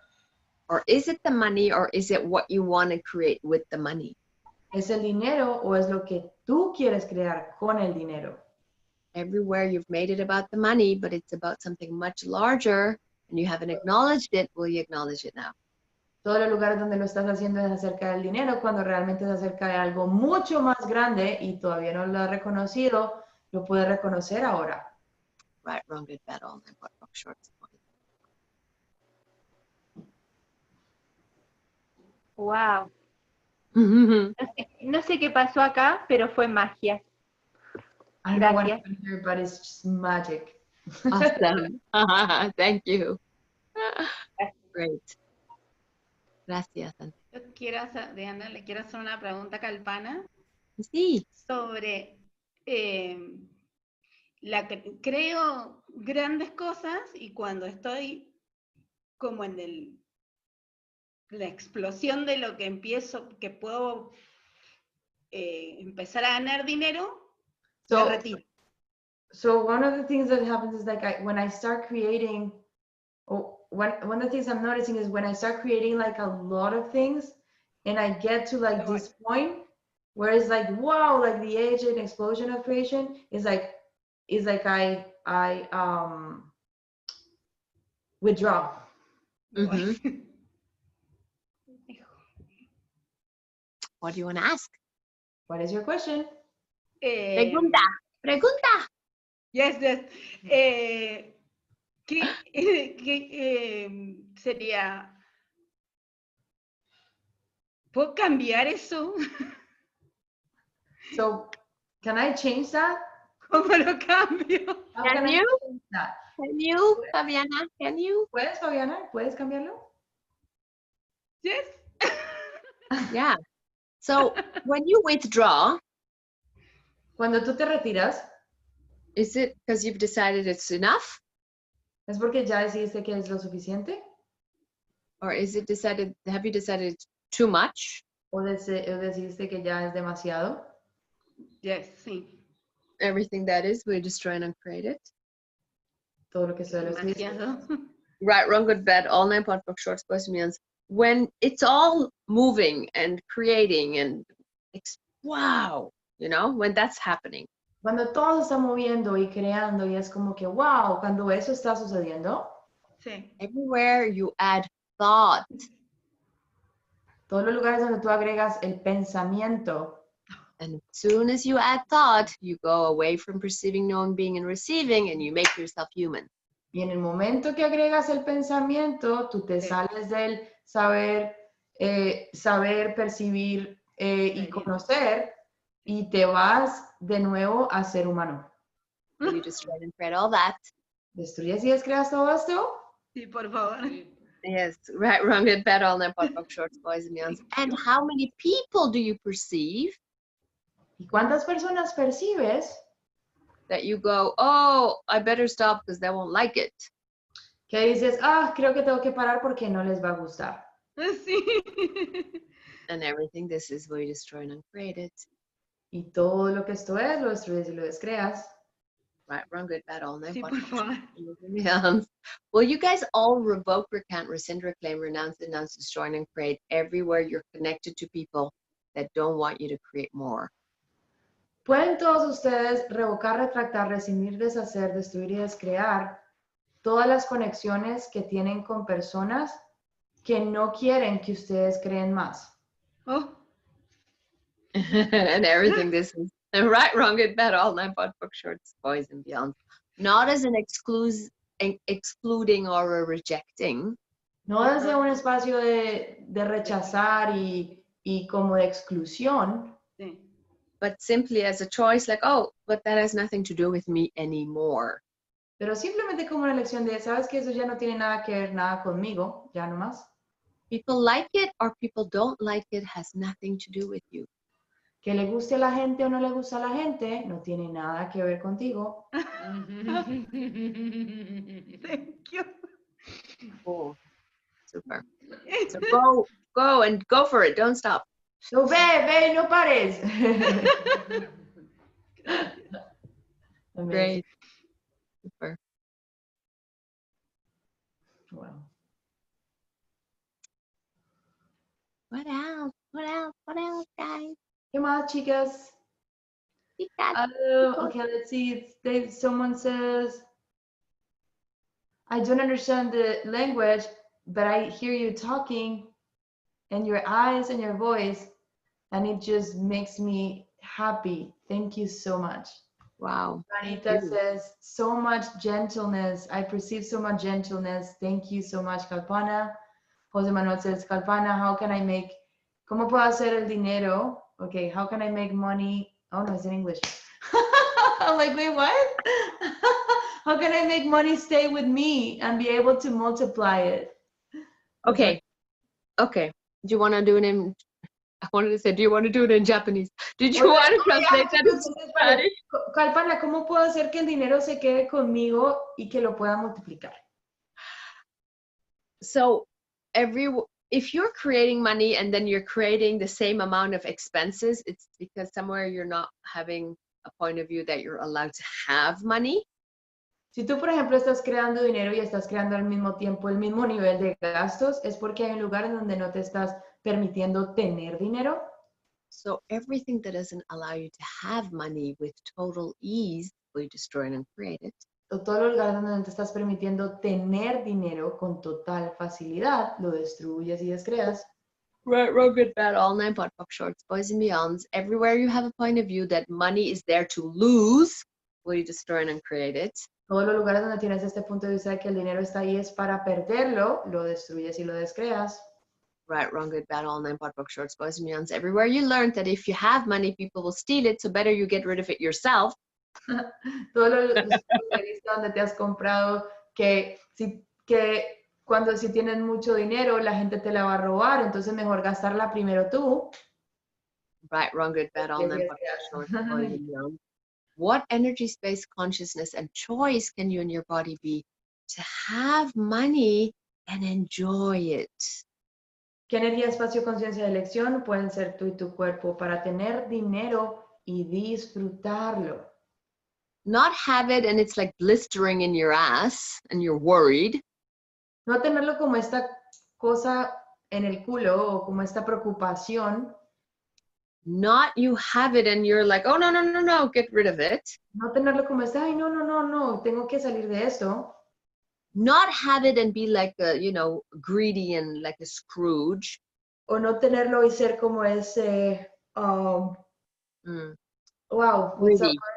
Or is it the money or is it what you want to create with the money? ¿Es el dinero o es lo que tú quieres crear con el dinero? Everywhere you've made it about the money, but it's about something much larger and you haven't acknowledged it, will you acknowledge it now? Todos los lugares donde lo estás haciendo es acerca del dinero, cuando realmente es acerca de algo mucho más grande y todavía no lo has reconocido, lo puedes reconocer ahora. Right, wrong, good, bad, all nine, what, book, shorts. Wow. Awesome. No sé qué pasó acá, pero fue magia. I don't know what Gracias. happened here, but it's just magic. Thank you. Great. Gracias. Yo quiero hacer, Diana, le quiero hacer una pregunta a Kalpana Sí. sobre creo grandes cosas y cuando estoy como en la explosión de lo que empiezo, que puedo empezar a ganar dinero, me retiro. So one of the things that happens is like when I start creating, one of the things I'm noticing is when I start creating like a lot of things and I get to like this point where it's like, wow, like the age and explosion of creation is like I withdraw. Mm-hmm. What do you want to ask? What is your question? Pregunta. Pregunta. Yes, yes. ¿Qué sería? ¿Puedo cambiar eso? So can I change that? ¿Cómo lo cambio? How Can I you? change that? Can you, Fabiana? Can you? ¿Puedes, Fabiana? ¿Puedes cambiarlo? Yes. Yeah. So when you withdraw, Cuando tú te retiras, is it because you've decided it's enough? ¿es porque ya decidiste que es lo suficiente? Or is it decided, have you decided it's too much? ¿O decidiste que ya es demasiado? Yes, sí. Everything that is, we destroy and uncreate it. Todo lo que suele decir. Demasiado. Right, wrong, good, bad, all nine pot book shorts, boys and beyonds. When it's all moving and creating and wow, you know, when that's happening. Cuando todo se está moviendo y creando y es como que, wow, cuando eso está sucediendo, Sí. Everywhere you add thought. todos los lugares donde tú agregas el pensamiento, And as soon as you add thought, you go away from perceiving, knowing, being, and receiving, and you make yourself human. y en el momento que agregas el pensamiento, tú te Sí. sales del saber, percibir y conocer y te vas de nuevo a ser humano. You destroy and create all that. ¿Destruyes y descreas todo esto? Sí, por favor. Yes, right, wrong, good, bad, all nine pot book shorts, boys and beyonds. And how many people do you perceive ¿Y cuántas personas percibes that you go, oh, I better stop because they won't like it? que dices, creo que tengo que parar porque no les va a gustar? Sí. And everything, this is where you destroy and uncreate it. Y todo lo que esto es, lo destruyes y lo descreas. Right, wrong, good, bad, all nine Sí, pot por book favor. shorts. Will you guys all revoke, recant, rescind, reclaim, renounce, denounce, destroy, and create everywhere you're connected to people that don't want you to create more? ¿Pueden todos ustedes revocar, retractar, rescindir, deshacer, destruir y descrear todas las conexiones que tienen con personas que no quieren que ustedes creen más? Oh, And everything, this is right, wrong, good, bad, all nine pot book shorts, boys and beyond. Not as an excluding or a rejecting, No desde un espacio de rechazar y como de exclusión, Sí. but simply as a choice, like, oh, but that has nothing to do with me anymore. pero simplemente como una elección de, sabes que eso ya no tiene nada que ver nada conmigo, ya no más. People like it or people don't like it has nothing to do with you. Que le guste a la gente o no le gusta a la gente, no tiene nada que ver contigo. Thank you. Oh, super. So go and go for it. Don't stop. So, ve, no pares. Amazing. Great. Super. Wow. What else? What else? What else, guys? ¿Qué más, chicas? Okay, let's see. Someone says, I don't understand the language, but I hear you talking and your eyes and your voice, and it just makes me happy. Thank you so much. Wow. Anita says, so much gentleness. I perceive so much gentleness. Thank you so much, Kalpana. Jose Manuel says, Kalpana, ¿cómo puedo hacer el dinero? Okay, how can I make money? Oh, no, it's in English. I'm like, wait, what? How can I make money stay with me and be able to multiply it? Okay. Okay. Do you want to do it in, I wanted to say, do you want to do it in Japanese? Did you want to translate that into Spanish? Kalpana, ¿cómo puedo hacer que el dinero se quede conmigo y que lo pueda multiplicar? So if you're creating money and then you're creating the same amount of expenses, it's because somewhere you're not having a point of view that you're allowed to have money. Si tú, por ejemplo, estás creando dinero y estás creando al mismo tiempo el mismo nivel de gastos, es porque hay un lugar en donde no te estás permitiendo tener dinero. So everything that doesn't allow you to have money with total ease, we destroy and create it. O todos los lugares donde no te estás permitiendo tener dinero con total facilidad, lo destruyes y descreas. Right, wrong, good, bad, all nine, pot, pop, shorts, boys and beyonds. Everywhere you have a point of view that money is there to lose, we destroy and create it. Todos los lugares donde tienes este punto de vista de que el dinero está ahí es para perderlo, lo destruyes y lo descreas. Right, wrong, good, bad, all nine, pot, pop, shorts, boys and beyonds. Everywhere you learned that if you have money, people will steal it, so better you get rid of it yourself. Todos los puntos de vista donde te has comprado que si tienes mucho dinero, la gente te la va a robar, entonces mejor gastarla primero tú. Right, wrong, good, bad, all nine, pot, pop, shorts, boys and beyonds. What energy, space, consciousness, and choice can you and your body be to have money and enjoy it? ¿Qué energía, espacio, conciencia y elección pueden ser tú y tu cuerpo para tener dinero y disfrutarlo? Not have it and it's like blistering in your ass and you're worried. No tenerlo como esta cosa en el culo o como esta preocupación. Not you have it and you're like, oh, no, no, no, no, get rid of it. No tenerlo como esta, ay, no, tengo que salir de esto. Not have it and be like a, greedy and like a Scrooge. O no tenerlo y ser como ese, wow, what's that Greedy. word?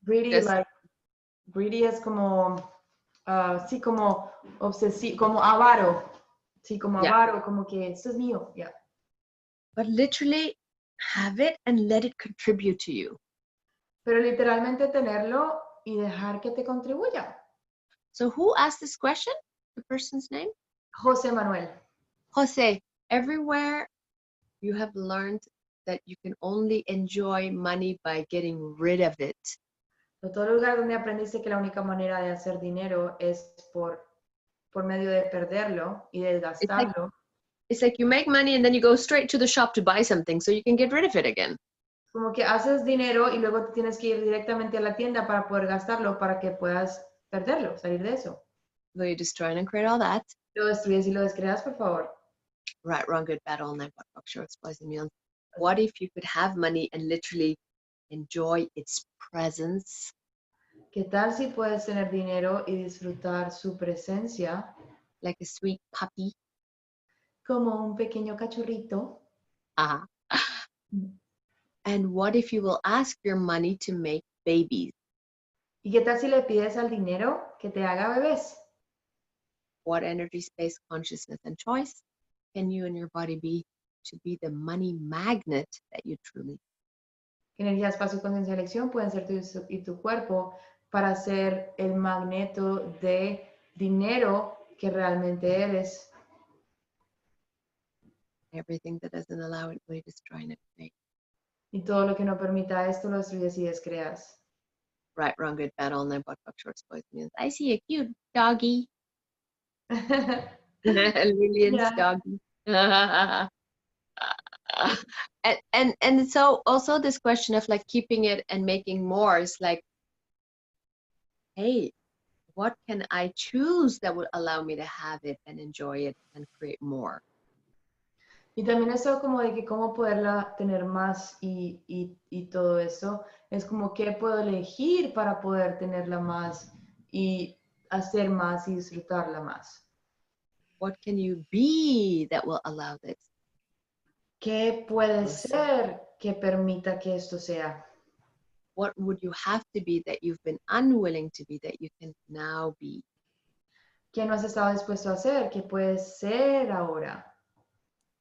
Greedy, Yes. like, greedy es como, sí, como obsesivo, como avaro. Sí, como Yeah. avaro, como que esto es mío, yeah. But literally have it and let it contribute to you. Pero literalmente tenerlo y dejar que te contribuya. So who asked this question? The person's name? José Manuel. Jose, everywhere you have learned that you can only enjoy money by getting rid of it. En todo lugar donde aprendiste que la única manera de hacer dinero es por medio de perderlo y de gastarlo. It's like you make money and then you go straight to the shop to buy something so you can get rid of it again. Como que haces dinero y luego te tienes que ir directamente a la tienda para poder gastarlo para que puedas perderlo, salir de eso. Will you destroy and create all that? Lo destruyes y lo descreas, por favor. Right, wrong, good, bad, all night, pot, box, shorts, boys and beyond. What if you could have money and literally enjoy its presence? ¿Qué tal si puedes tener dinero y disfrutar su presencia? Like a sweet puppy. Como un pequeño cachorrito. Uh-huh. And what if you will ask your money to make babies? ¿Y qué tal si le pides al dinero que te haga bebés? what energy, space, consciousness, and choice can you and your body be to be the money magnet that you truly? ¿Qué energía, espacio, conciencia y elección pueden ser tú y tu cuerpo para ser el magneto de dinero que realmente eres? Everything that doesn't allow it will destroy and create. Y todo lo que no permita esto lo destruyes y descreas. Right, wrong, good, bad, all night, butt, fuck, shorts, boys, means I see a cute doggy. Lillian's Yeah. doggy. And so also this question of like keeping it and making more is like, hey, what can I choose that would allow me to have it and enjoy it and create more? Y también eso como de que cómo poderla tener más y todo eso, es como qué puedo elegir para poder tenerla más y hacer más y disfrutarla más. What can you be that will allow this? ¿Qué puede ser que permita que esto sea? What would you have to be that you've been unwilling to be that you can now be? ¿Qué no has estado dispuesto a hacer? ¿Qué puede ser ahora?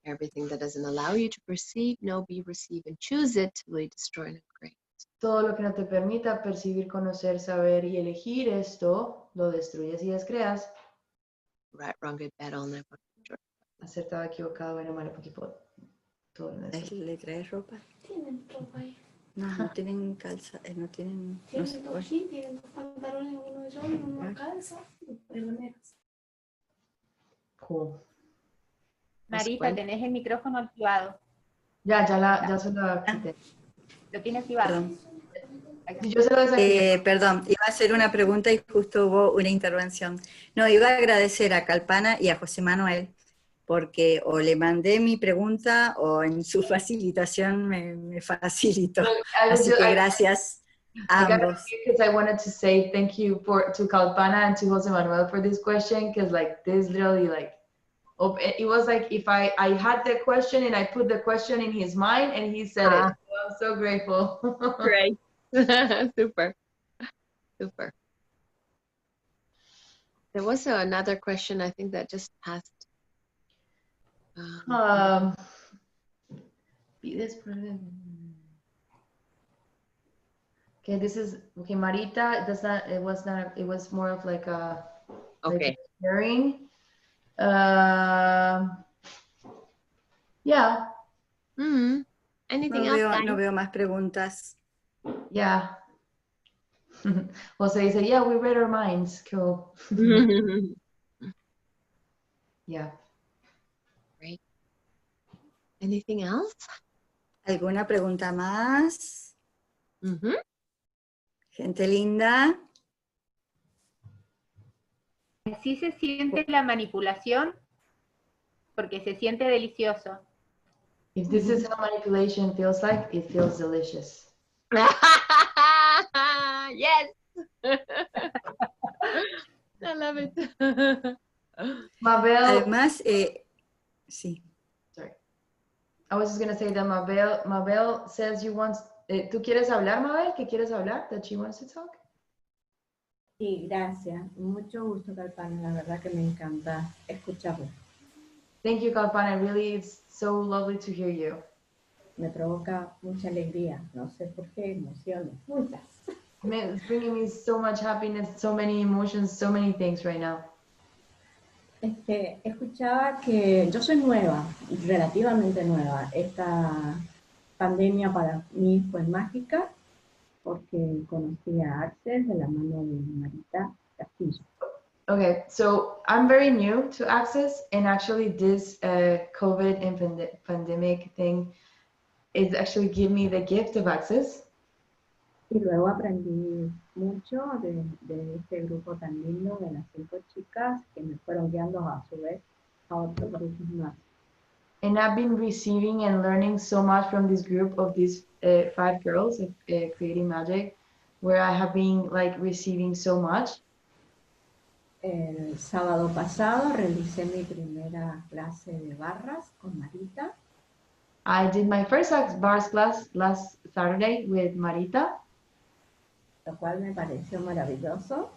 Everything that doesn't allow you to perceive, know, be, receive, and choose it will destroy and create. Todo lo que no te permita percibir, conocer, saber y elegir esto, lo destruyes y descreas. Right, wrong, good, bad, all night. Acertado, equivocado, bueno, malo, poquito, todo en esto. ¿Le traes ropa? Tienen ropa ahí. No, no tienen calza, no tienen... No sé, Tienen dos jeans, tienen dos pantalones, uno de short, uno de calza, y remeras. Cool. Marita, tenés el micrófono activado. Ya se lo quité. Lo tiene activado. Perdón. Yo se lo desactivé. Perdón, iba a hacer una pregunta y justo hubo una intervención. No, iba a agradecer a Kalpana y a José Manuel, porque o le mandé mi pregunta o en su facilitación me facilitó. Así que gracias a ambos. Because I wanted to say thank you to Kalpana and to Jose Manuel for this question, because like this literally like, it was like if I had the question and I put the question in his mind and he said it. So I'm so grateful. Great. Super. Super. There was another question I think that just passed. Okay, this is okay. Marita does not. It was not. It was more of like a. Okay. Like sharing. Yeah. Anything else? No veo más preguntas. Yeah. Jose dice, yeah, we read our minds. Cool. Yeah. Great. Anything else? ¿Alguna pregunta más? Gente linda. Así se siente la manipulación, porque se siente delicioso. If this is how manipulation feels like, it feels delicious. Yes. I love it. Mabel. Además, sí. Sorry. I was just going to say that Mabel says you want, ¿tú quieres hablar, Mabel? ¿Qué quieres hablar? That she wants to talk? Sí, gracias. Mucho gusto, Kalpana. La verdad que me encanta escucharlo. Thank you, Kalpana. Really, it's so lovely to hear you. Me provoca mucha alegría. No sé por qué, emociones, muchas. It's bringing me so much happiness, so many emotions, so many things right now. Escuchaba que yo soy nueva, relativamente nueva. Esta pandemia para mí fue mágica porque conocí a Access de la mano de Marita Castillo. Okay, so I'm very new to Access, and actually this COVID and pandemic thing is actually giving me the gift of Access. Y luego aprendí mucho de este grupo tan lindo de las 5 chicas que me fueron guiando a su vez a otros grupos más. And I've been receiving and learning so much from this group of these 5 girls of Creating Magic, where I have been like receiving so much. El sábado pasado realicé mi primera clase de barras con Marita. I did my first bars class last Saturday with Marita. Lo cual me pareció maravilloso.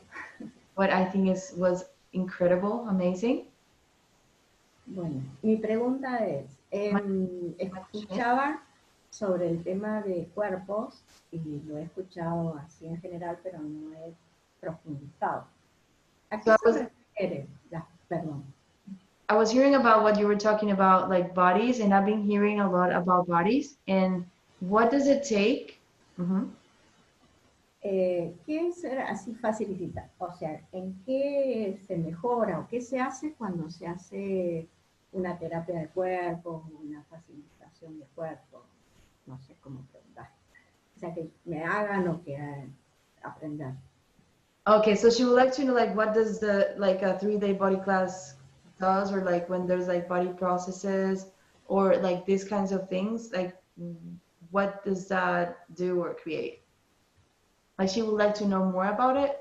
What I think was incredible, amazing. Bueno, mi pregunta es, escuchaba sobre el tema de cuerpos y lo he escuchado así en general, pero no he profundizado. ¿A qué se refiere? Perdón. I was hearing about what you were talking about, like bodies, and I've been hearing a lot about bodies. And what does it take? ¿Qué es así facilita? O sea, ¿en qué se mejora o qué se hace cuando se hace una terapia de cuerpo, una facilitación de cuerpo? No sé cómo preguntar. O sea, que me hagan o que aprender. Okay, so she would like to know, like, what does the, like, a 3-day body class does, or like when there's like body processes or like these kinds of things, like what does that do or create? Like, she would like to know more about it.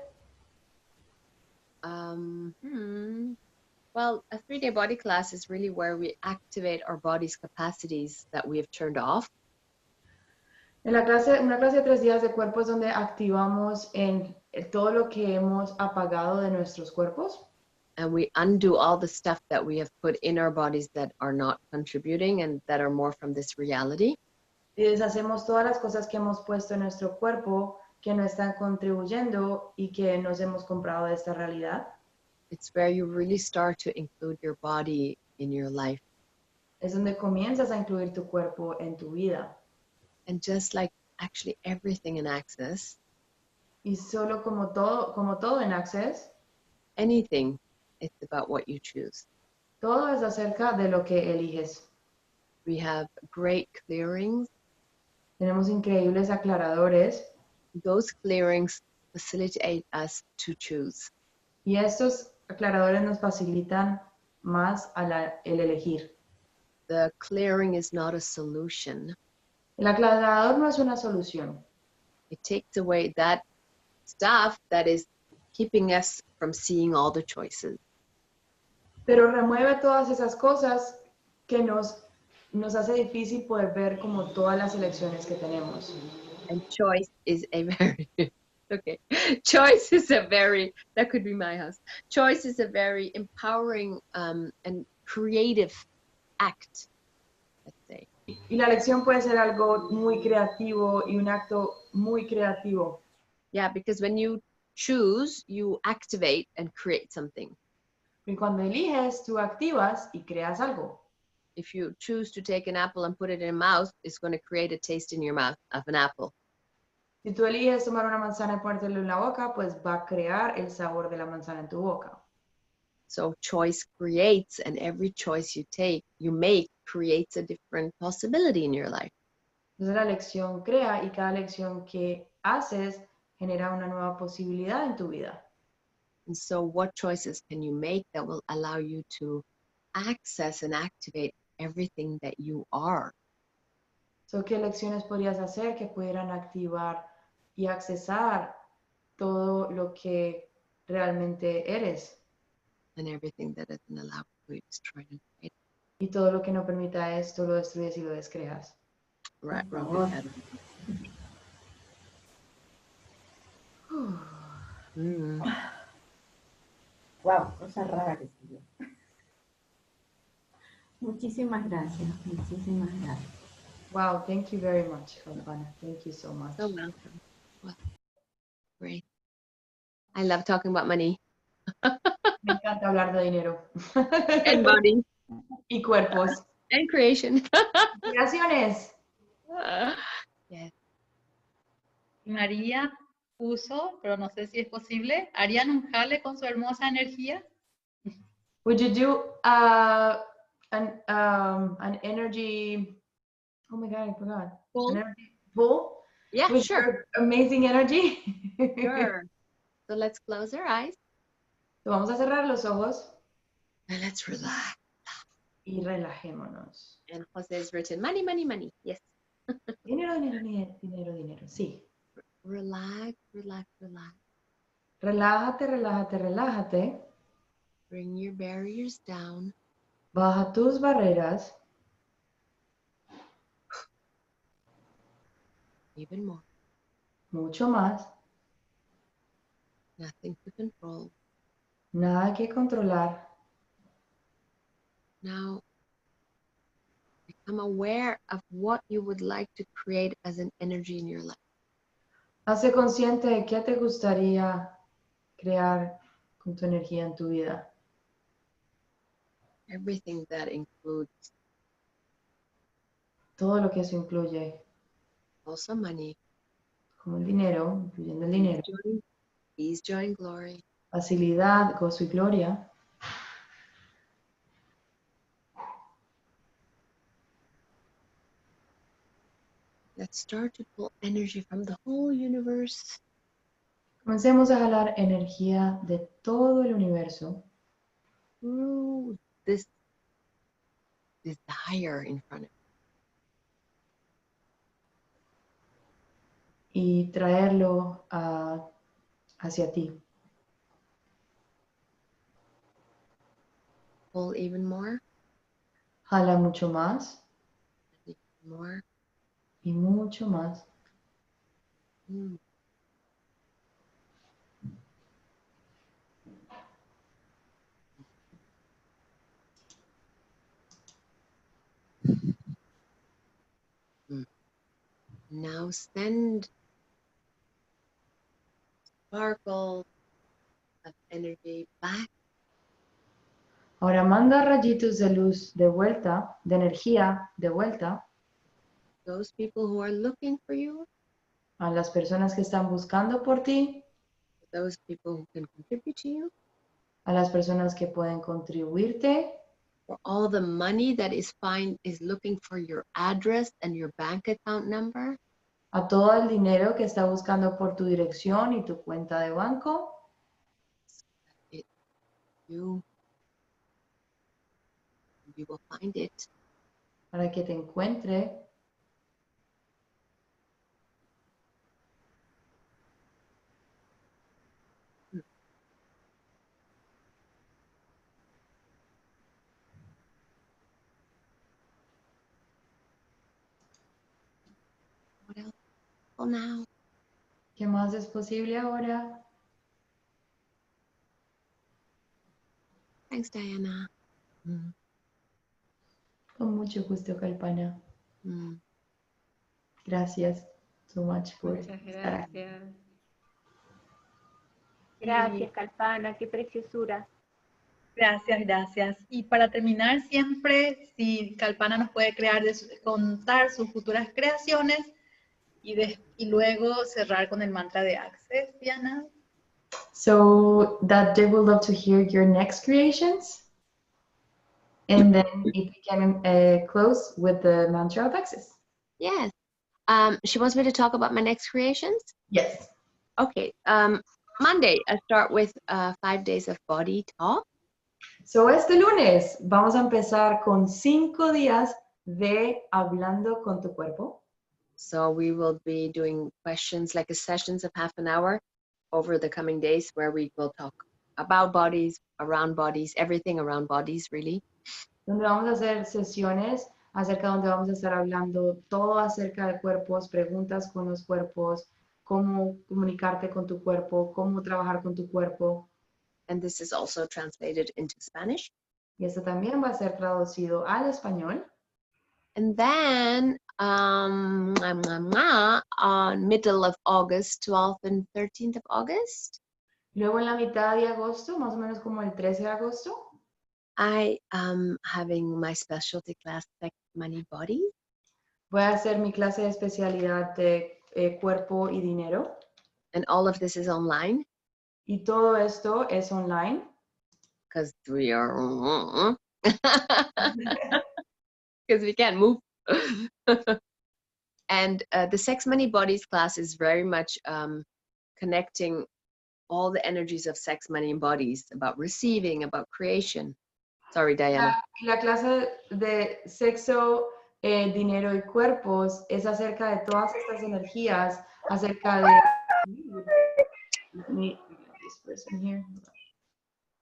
Well, a 3-day body class is really where we activate our body's capacities that we have turned off. Una clase de 3 días de cuerpo es donde activamos en todo lo que hemos apagado de nuestros cuerpos. And we undo all the stuff that we have put in our bodies that are not contributing and that are more from this reality. Y deshacemos todas las cosas que hemos puesto en nuestro cuerpo que no están contribuyendo y que nos hemos comprado de esta realidad. It's where you really start to include your body in your life. Es donde comienzas a incluir tu cuerpo en tu vida. And just like actually everything in Access, y solo como todo en Access, anything, it's about what you choose. Todo es acerca de lo que eliges. We have great clearings. Tenemos increíbles aclaradores. Those clearings facilitate us to choose. Y estos aclaradores nos facilitan más el elegir. The clearing is not a solution. El aclarador no es una solución. It takes away that stuff that is keeping us from seeing all the choices. Pero remueve todas esas cosas que nos hace difícil poder ver como todas las elecciones que tenemos. And choice is a very, okay, choice is a very, that could be my house. Choice is a very empowering and creative act, let's say. Y la elección puede ser algo muy creativo y un acto muy creativo. Yeah, because when you choose, you activate and create something. Y cuando eliges, tú activas y creas algo. If you choose to take an apple and put it in your mouth, it's going to create a taste in your mouth of an apple. Si tú eliges tomar una manzana y ponértelo en la boca, pues va a crear el sabor de la manzana en tu boca. So choice creates, and every choice you make creates a different possibility in your life. Entonces la elección crea y cada elección que haces genera una nueva posibilidad en tu vida. And so what choices can you make that will allow you to access and activate everything that you are? So, ¿qué elecciones podrías hacer que pudieran activar y accesar todo lo que realmente eres? And everything that doesn't allow you to destroy and create. Y todo lo que no permita esto lo destruyes y lo descreas. Right, Wow, cosa rara que escribió. Muchísimas gracias, muchísimas gracias. Wow, thank you very much, KALPANA. Thank you so much. So welcome. Well, great. I love talking about money. Me encanta hablar de dinero. And body. Y cuerpos. And creation. Creaciones. Yes. María puso, pero no sé si es posible, ¿harían un jale con su hermosa energía? Would you do an energy? Oh my God, I forgot. Pull? An energy pull? Yeah, with sure. your amazing energy. Sure. So let's close our eyes. So vamos a cerrar los ojos And let's relax. y relajémonos. And Jose's written money, money, money. Yes. Dinero, dinero, dinero, dinero, dinero. Sí. Relax, relax, relax. Relájate, relájate, relájate. Bring your barriers down. Baja tus barreras. Even more. Mucho más. Nothing to control. Nada que controlar. Now, become aware of what you would like to create as an energy in your life. Hace consciente de qué te gustaría crear con tu energía en tu vida. Everything that includes Todo lo que eso incluye, also money, como el dinero, incluyendo el dinero, peace, joy, and glory. facilidad, gozo y gloria. Let's start to pull energy from the whole universe Comencemos a jalar energía de todo el universo through this desire in front of y traerlo hacia ti. you. Pull even more, Jala mucho más even more. y mucho más. Mm. Mm. Now send sparkle of energy back Ahora manda rayitos de luz de vuelta, de energía de vuelta to those people who are looking for you, a las personas que están buscando por ti, to those people who can contribute to you, a las personas que pueden contribuirte, for all the money that is looking for your address and your bank account number. a todo el dinero que está buscando por tu dirección y tu cuenta de banco, You will find it. para que te encuentre. What else? Well, now, ¿Qué más es posible ahora? thanks, Diana. Mm. Con mucho gusto, Kalpana. Mm. Gracias so much por Muchas estar aquí. gracias. Gracias, Kalpana, qué preciosura. Gracias, gracias. Y para terminar, siempre, si Kalpana nos puede contar sus futuras creaciones y luego cerrar con el mantra de Access, Diana. So that they would love to hear your next creations. And then if we can close with the mantra of access. Yes. She wants me to talk about my next creations? Yes. Okay. Monday, I start with 5 days of body talk. So este lunes vamos a empezar con 5 días de hablando con tu cuerpo. So we will be doing questions, like sessions of half an hour over the coming days where we will talk about bodies, around bodies, everything around bodies, really. Donde vamos a hacer sesiones acerca donde vamos a estar hablando todo acerca de cuerpos, preguntas con los cuerpos, cómo comunicarte con tu cuerpo, cómo trabajar con tu cuerpo. And this is also translated into Spanish. Y esto también va a ser traducido al español. And then on middle of August, 12th and 13th of August, Luego en la mitad de agosto, más o menos como el 13 de agosto, I am having my specialty class, Sex, Money, Body. voy a hacer mi clase de especialidad de cuerpo y dinero. And all of this is online. Y todo esto es online. Because we are... Because we can't move. And the Sex, Money, Bodies class is very much connecting all the energies of sex, money, and bodies, about receiving, about creation. Sorry, Diana. La clase de sexo, dinero y cuerpos es acerca de todas estas energías, acerca de...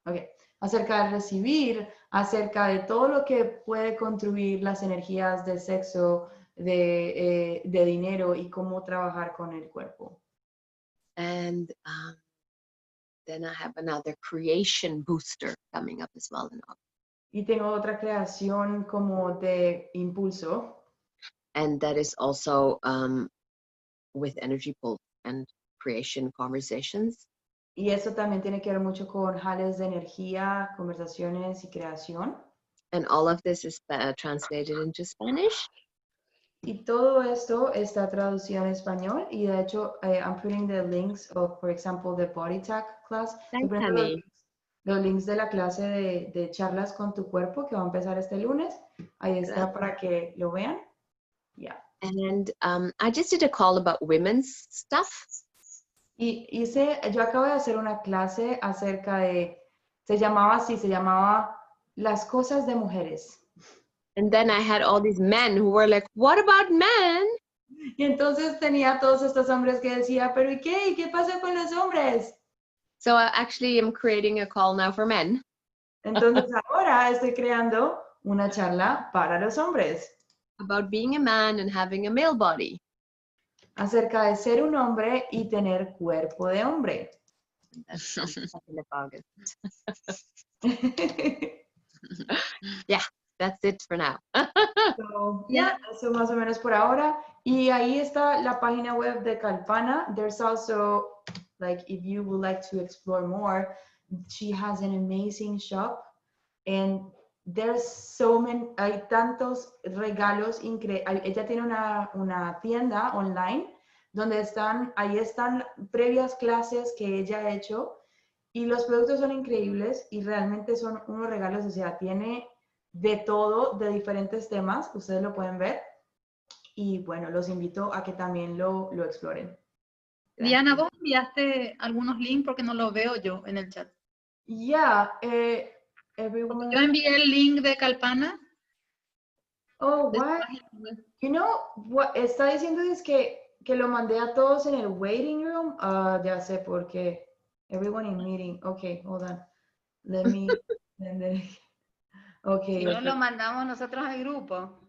Okay. Acerca de recibir, acerca de todo lo que puede contribuir las energías de sexo, de dinero y cómo trabajar con el cuerpo. And then I have another creation booster coming up as well in August. Y tengo otra creación como de impulso. And that is also with energy pull and creation conversations. Y eso también tiene que ver mucho con jales de energía, conversaciones y creación. And all of this is translated into Spanish. Y todo esto está traducido en español. Y de hecho, I'm putting the links of, for example, the body tag class. Thanks, honey. Los links de la clase de charlas con tu cuerpo que va a empezar este lunes. Ahí está para que lo vean. Yeah. And I just did a call about women's stuff. Y yo acabo de hacer una clase acerca de, se llamaba Las cosas de mujeres. And then I had all these men who were like, what about men? Y entonces tenía todos estos hombres que decía, pero ¿y qué? ¿Y qué pasa con los hombres? So I actually am creating a call now for men. Entonces ahora estoy creando una charla para los hombres. About being a man and having a male body. Acerca de ser un hombre y tener cuerpo de hombre. That's in August. Yeah, that's it for now. So, yeah, eso más o menos por ahora. Y ahí está la página web de Kalpana. There's also, like, if you would like to explore more, she has an amazing shop. And there's so many, hay tantos regalos increíbles. Ella tiene una tienda online donde ahí están previas clases que ella ha hecho y los productos son increíbles y realmente son unos regalos, o sea, tiene de todo, de diferentes temas, ustedes lo pueden ver y bueno, los invito a que también lo exploren. Diana, ¿vos enviaste algunos links porque no los veo yo en el chat? Yeah, everyone. Yo envié el link de Kalpana. Oh, what? You know, what está diciendo es que lo mandé a todos en el waiting room. Ya sé por qué. Everyone in meeting. Okay, hold on. Let me. Okay. No lo mandamos nosotros al grupo.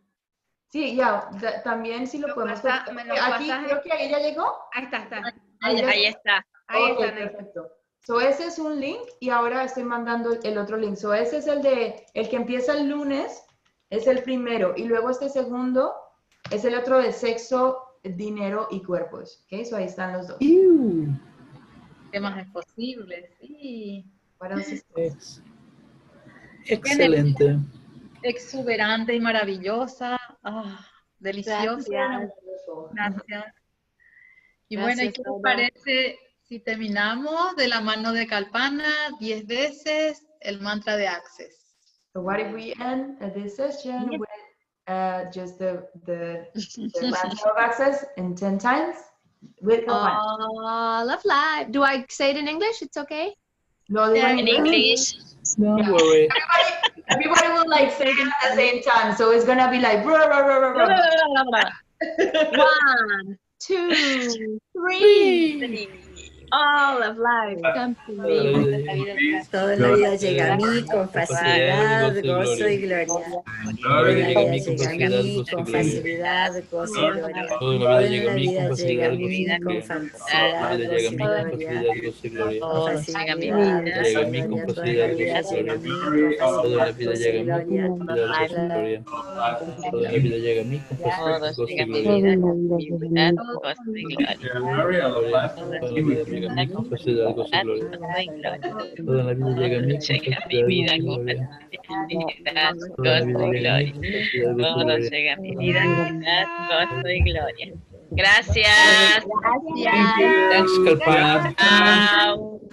Sí, ya, también sí lo podemos. Aquí creo que ahí ya llegó. Ahí está. Ahí está. Ahí Okay, está. perfecto. So ese es un link y ahora estoy mandando el otro link. So ese es el que empieza el lunes, es el primero. Y luego este segundo es el otro de sexo, dinero y cuerpos. Ok, so ahí están los dos. ¿Qué más es posible? Sí. Para Excelente. Exuberante y maravillosa. Deliciosa. Gracias. Y bueno, ¿y qué les parece si terminamos de la mano de Kalpana 10 veces el mantra de Access? So what if we end this session with just the mantra of access in 10 times with Kalpana? Love life. Do I say it in English? It's okay? Lo digo In English. Don't worry. Everybody will like say it at the same time, so it's gonna be like blah, blah, blah, blah, blah. 1, 2, 3. All of life comes to me. Toda la vida llega a mí con facilidad, gozo y gloria. Toda la vida llega a mí con facilidad, gozo y gloria. Toda la vida llega a mí con facilidad, gozo y gloria. Toda la vida llega a mí con facilidad, gozo y gloria. Toda la vida llega a mí con facilidad, gozo y gloria. Toda la vida llega a mí con facilidad, gozo y gloria. Toda la vida llega a mí con facilidad, gozo y gloria. Llega a mí con facilidad, gozo y gloria. Toda la vida llega a mí con facilidad, gozo y gloria. Gracias. Thanks, Kalpana.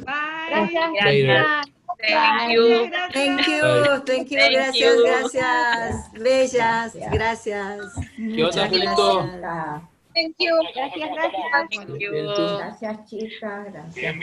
Bye. Thank you. Thank you, gracias, bellas, gracias. ¿Qué onda, Julito? Thank you. Gracias. Thank you. Gracias, chicas. Gracias.